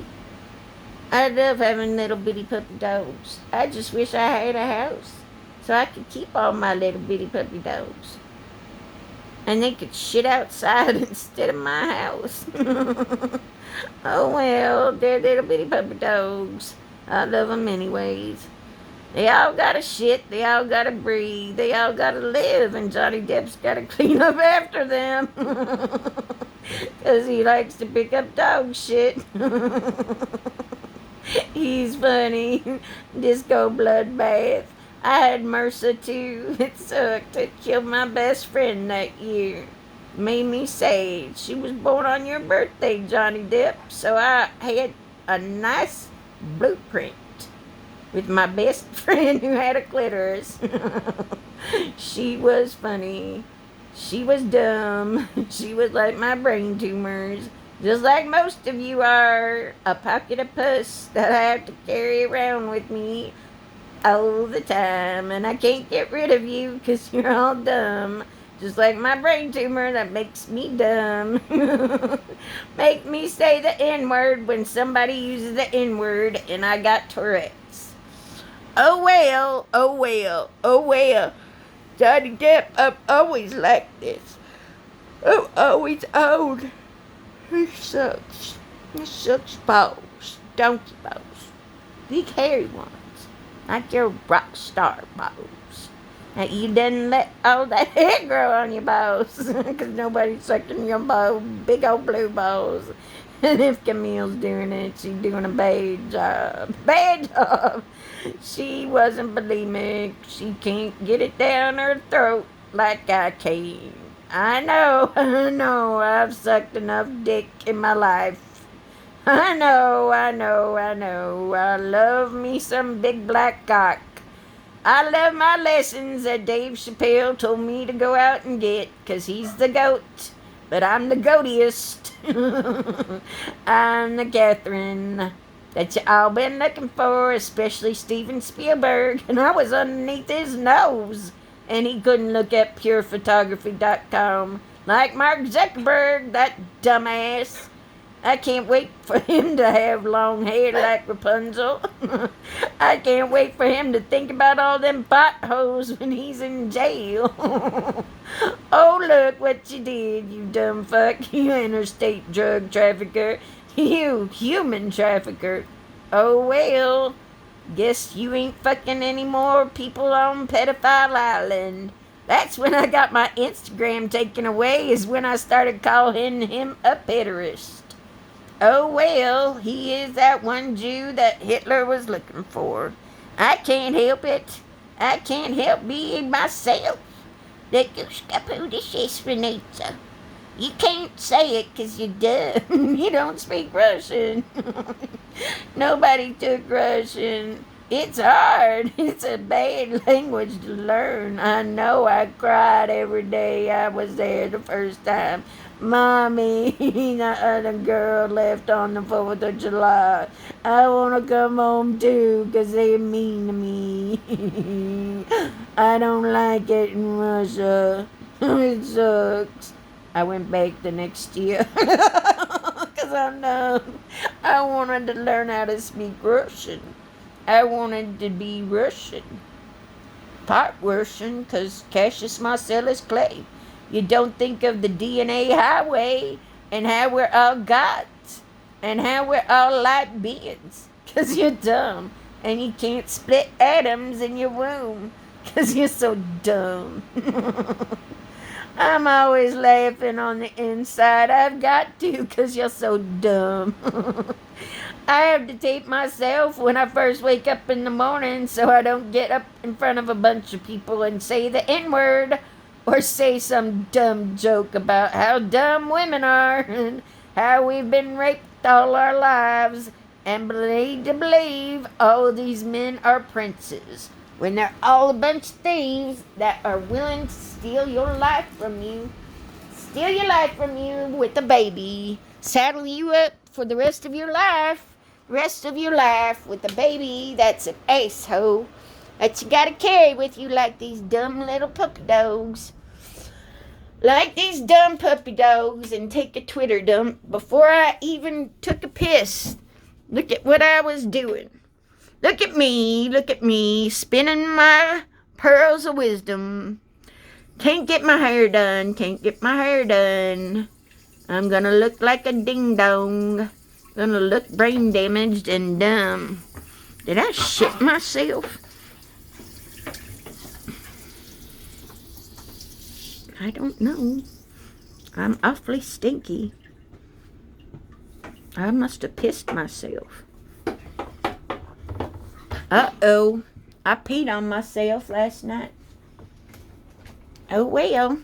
I love having little bitty puppy dogs. I just wish I had a house, so I could keep all my little bitty puppy dogs. And they could shit outside instead of my house. Oh well, they're little bitty puppy dogs. I love them anyways. They all gotta shit, they all gotta breathe, they all gotta live, and Johnny Depp's gotta clean up after them. 'Cause he likes to pick up dog shit. He's funny. Disco bloodbath. I had MRSA too. It sucked. It killed my best friend that year. Made me sad. She was born on your birthday, Johnny Depp. So I had a nice blueprint with my best friend who had a clitoris. She was funny. She was dumb. She was like my brain tumors. Just like most of you are. A pocket of pus that I have to carry around with me all the time, and I can't get rid of you because you're all dumb. Just like my brain tumor that makes me dumb. Make me say the N-word when somebody uses the N-word, and I got Tourette's. Oh well, oh well, oh well. Johnny Depp, I'm always like this. I'm always old. He sucks. He sucks balls. Donkey balls. Big hairy ones. Like your rock star balls. Now you didn't let all that hair grow on your balls. Because nobody's sucking your balls. Big old blue balls. And if Camille's doing it, she's doing a bad job. Bad job. She wasn't bulimic. She can't get it down her throat like I can. I know. I've sucked enough dick in my life. I know. I love me some big black cock. I love my lessons that Dave Chappelle told me to go out and get, 'cause he's the goat. But I'm the goatiest. I'm the Catherine that you all been looking for, especially Steven Spielberg. And I was underneath his nose, and he couldn't look at purephotography.com like Mark Zuckerberg, that dumbass. I can't wait for him to have long hair like Rapunzel. I can't wait for him to think about all them potholes when he's in jail. Oh, look what you did, you dumb fuck. You interstate drug trafficker. You human trafficker. Oh, well. Guess you ain't fucking any more people on Pedophile Island. That's when I got my Instagram taken away, is when I started calling him a pederast. Oh well, he is that one Jew that Hitler was looking for. I can't help it. I can't help being myself. The Guskapudishesvenitsa. You can't say it 'cause you're dumb. You don't speak Russian. Nobody took Russian. It's hard. It's a bad language to learn. I know I cried every day I was there the first time. Mommy, the girl left on the 4th of July. I want to come home too 'cause they're mean to me. I don't like it in Russia. It sucks. I went back the next year because I'm dumb. I wanted to learn how to speak Russian. I wanted to be Russian. Part Russian because Cassius Marcellus Clay. You don't think of the DNA highway and how we're all gods and how we're all light beings because you're dumb and you can't split atoms in your womb because you're so dumb. I'm always laughing on the inside. I've got to because you're so dumb. I have to tape myself when I first wake up in the morning so I don't get up in front of a bunch of people and say the N-word or say some dumb joke about how dumb women are and how we've been raped all our lives and believe all these men are princes when they're all a bunch of thieves that are willing to steal your life from you. Steal your life from you with a baby. Saddle you up for the rest of your life. Rest of your life with a baby that's an asshole that you gotta carry with you like these dumb little puppy dogs. Like these dumb puppy dogs and take a Twitter dump before I even took a piss. Look at what I was doing. Look at me, spinning my pearls of wisdom. Can't get my hair done. I'm gonna look like a ding-dong. Gonna look brain damaged and dumb. Did I shit myself? I don't know. I'm awfully stinky. I must have pissed myself. Uh-oh. I peed on myself last night. Oh well.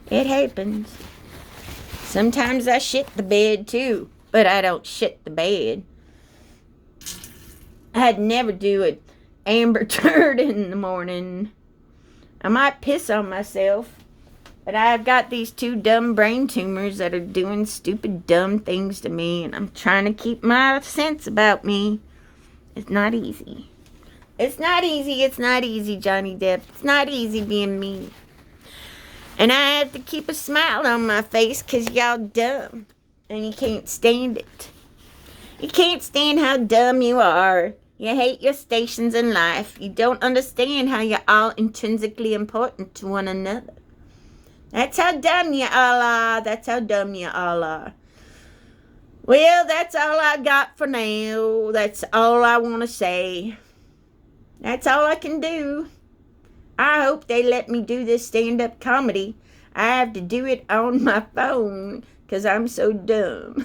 It happens. Sometimes I shit the bed too, but I don't shit the bed. I'd never do an amber turd in the morning. I might piss on myself, but I've got these 2 dumb brain tumors that are doing stupid dumb things to me, and I'm trying to keep my sense about me. It's not easy. It's not easy, Johnny Depp. It's not easy being me. And I have to keep a smile on my face 'cause y'all dumb. And you can't stand it. You can't stand how dumb you are. You hate your stations in life. You don't understand how you're all intrinsically important to one another. That's how dumb you all are. Well, that's all I got for now. That's all I want to say. That's all I can do. I hope they let me do this stand-up comedy. I have to do it on my phone because I'm so dumb.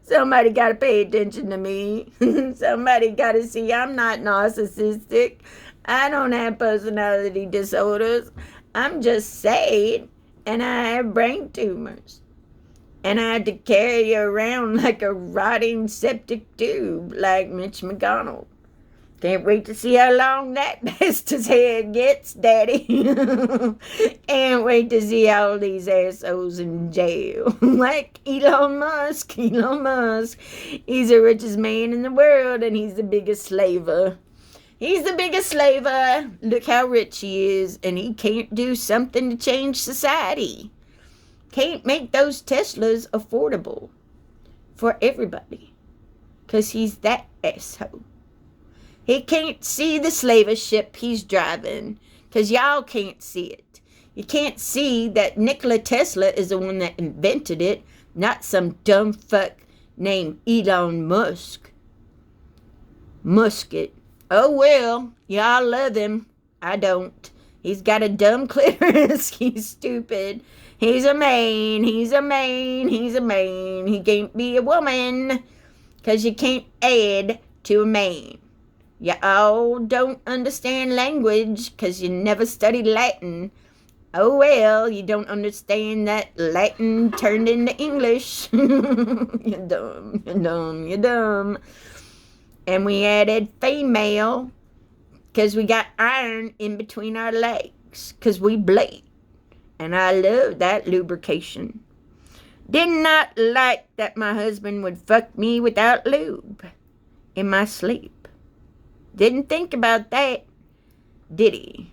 Somebody got to pay attention to me. Somebody got to see I'm not narcissistic. I don't have personality disorders. I'm just sad, and I have brain tumors. And I had to carry you around like a rotting septic tube like Mitch McConnell. Can't wait to see how long that bastard's head gets, Daddy. Can't wait to see all these assholes in jail. Like Elon Musk. He's the richest man in the world, and he's the biggest slaver. Look how rich he is, and he can't do something to change society. Can't make those Teslas affordable for everybody. 'Cause he's that asshole. He can't see the slaver ship he's driving, 'cause y'all can't see it. You can't see that Nikola Tesla is the one that invented it, not some dumb fuck named Elon Musk. Musket. Oh well, y'all love him. I don't. He's got a dumb clitoris. He's stupid. He's a man, he's a man, he's a man. He can't be a woman, 'cause you can't add to a man. You all don't understand language 'cause you never studied Latin. Oh well, you don't understand that Latin turned into English. You're dumb, you're dumb, you're dumb. And we added female 'cause we got iron in between our legs 'cause we bleed. And I love that lubrication. Did not like that my husband would fuck me without lube in my sleep. Didn't think about that, did he?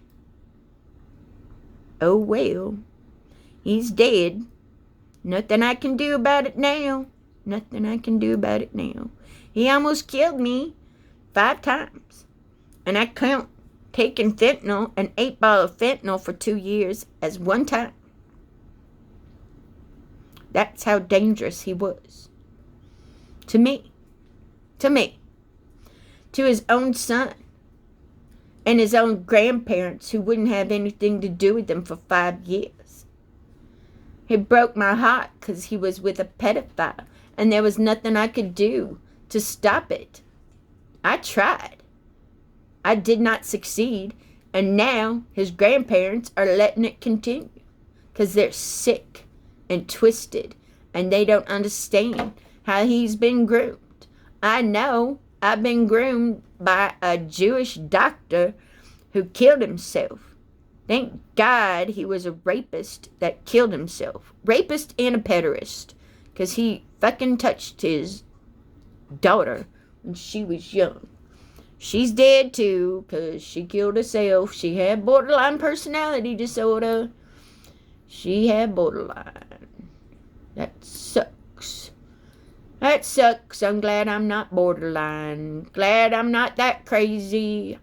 Oh well, he's dead. Nothing I can do about it now. Nothing I can do about it now. He almost killed me 5 times. And I count taking fentanyl, an 8-ball of fentanyl for 2 years, as one time. That's how dangerous he was. To me. To me. To his own son. And his own grandparents who wouldn't have anything to do with them for 5 years. It broke my heart because he was with a pedophile. And there was nothing I could do to stop it. I tried. I did not succeed, and now his grandparents are letting it continue because they're sick and twisted, and they don't understand how he's been groomed. I know I've been groomed by a Jewish doctor who killed himself. Thank God he was a rapist that killed himself. Rapist and a pederast, because he fucking touched his daughter when she was young. She's dead too, 'cause she killed herself. She had borderline personality disorder. She had borderline. That sucks. That sucks. I'm glad I'm not borderline. Glad I'm not that crazy.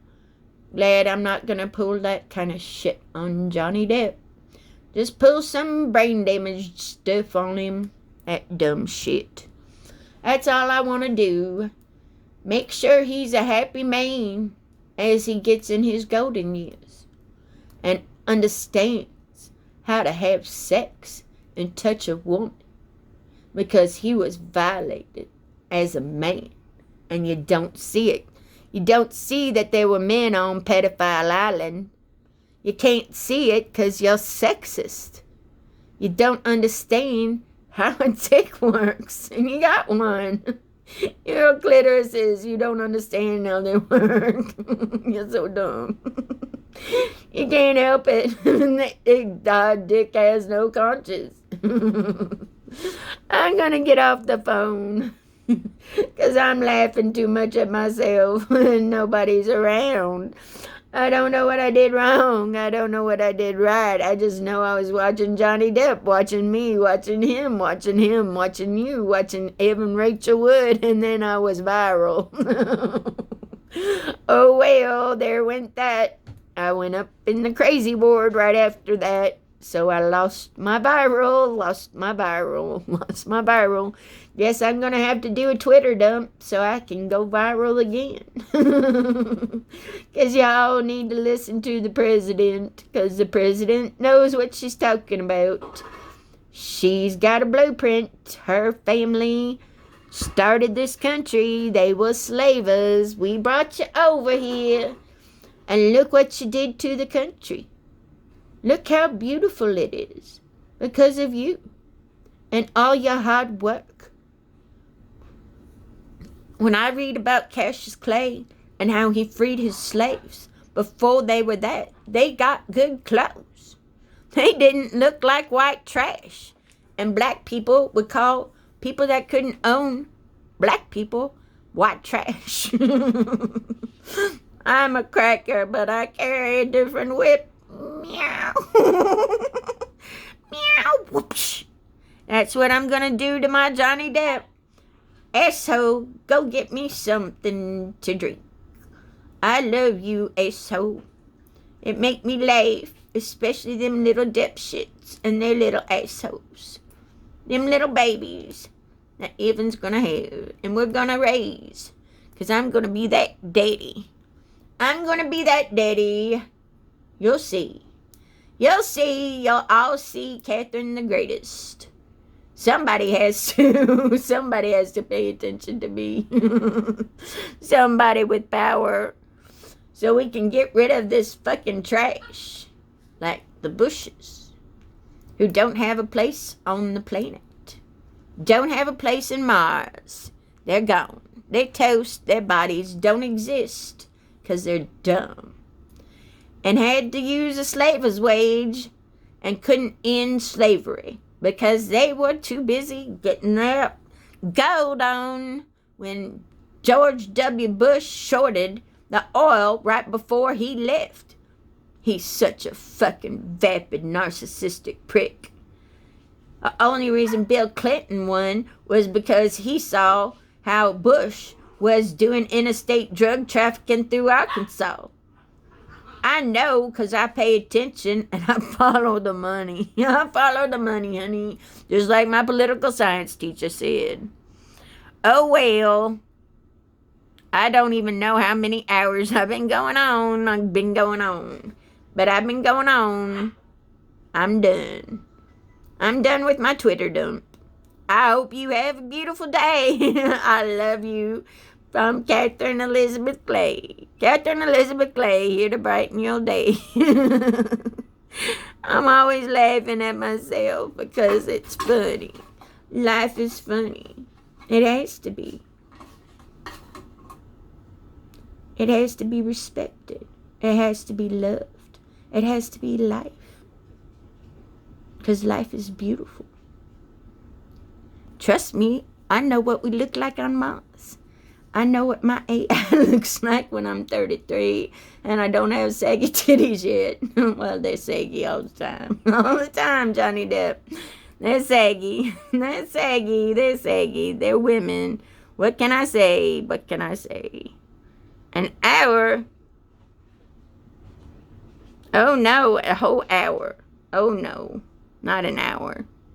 Glad I'm not gonna pull that kind of shit on Johnny Depp. Just pull some brain damage stuff on him. That dumb shit. That's all I want to do. Make sure he's a happy man as he gets in his golden years and understands how to have sex and touch a woman, because he was violated as a man, and you don't see it. You don't see that there were men on Pedophile Island. You can't see it because you're sexist. You don't understand how a dick works, and you got one. Your clitorises, you don't understand how they work. You're so dumb. You can't help it. That dick has no conscience. I'm gonna get off the phone because I'm laughing too much at myself and nobody's around. I don't know what I did wrong. I don't know what I did right. I just know I was watching Johnny Depp, watching me, watching him, watching you, watching Evan Rachel Wood, and then I was viral. Oh well, there went that. I went up in the crazy ward right after that. So I lost my viral. Guess I'm going to have to do a Twitter dump so I can go viral again. Because y'all need to listen to the president. Because the president knows what she's talking about. She's got a blueprint. Her family started this country. They were slavers. We brought you over here. And look what you did to the country. Look how beautiful it is because of you and all your hard work. When I read about Cassius Clay and how he freed his slaves before they were that, they got good clothes. They didn't look like white trash. And black people would call people that couldn't own black people white trash. I'm a cracker, but I carry a different whip. Meow. Meow. Whoosh. That's what I'm going to do to my Johnny Depp. Asshole, go get me something to drink. I love you, asshole. It make me laugh, especially them little dipshits and their little assholes. Them little babies that Evan's going to have and we're going to raise. Because I'm going to be that daddy. I'm going to be that daddy. You'll see. You'll see. You'll all see Catherine the Greatest. Somebody has to. Somebody has to pay attention to me. Somebody with power. So we can get rid of this fucking trash. Like the Bushes. Who don't have a place on the planet. Don't have a place in Mars. They're gone. They're toast. Their bodies don't exist. Because they're dumb. And had to use a slaver's wage. And couldn't end slavery. Because they were too busy getting their gold on when George W. Bush shorted the oil right before he left. He's such a fucking vapid, narcissistic prick. The only reason Bill Clinton won was because he saw how Bush was doing interstate drug trafficking through Arkansas. I know because I pay attention and I follow the money. I follow the money, honey. Just like my political science teacher said. Oh, well. I don't even know how many hours I've been going on. But I've been going on. I'm done. I'm done with my Twitter dump. I hope you have a beautiful day. I love you. From Catherine Elizabeth Clay. Catherine Elizabeth Clay, here to brighten your day. I'm always laughing at myself because it's funny. Life is funny. It has to be. It has to be respected. It has to be loved. It has to be life. Because life is beautiful. Trust me, I know what we look like on Mars. I know what my AI looks like when I'm 33 and I don't have saggy titties yet. Well, they're saggy all the time. All the time, Johnny Depp. They're saggy. They're saggy. They're saggy. They're women. What can I say? What can I say? An hour? Oh, no. A whole hour. Oh, no. Not an hour.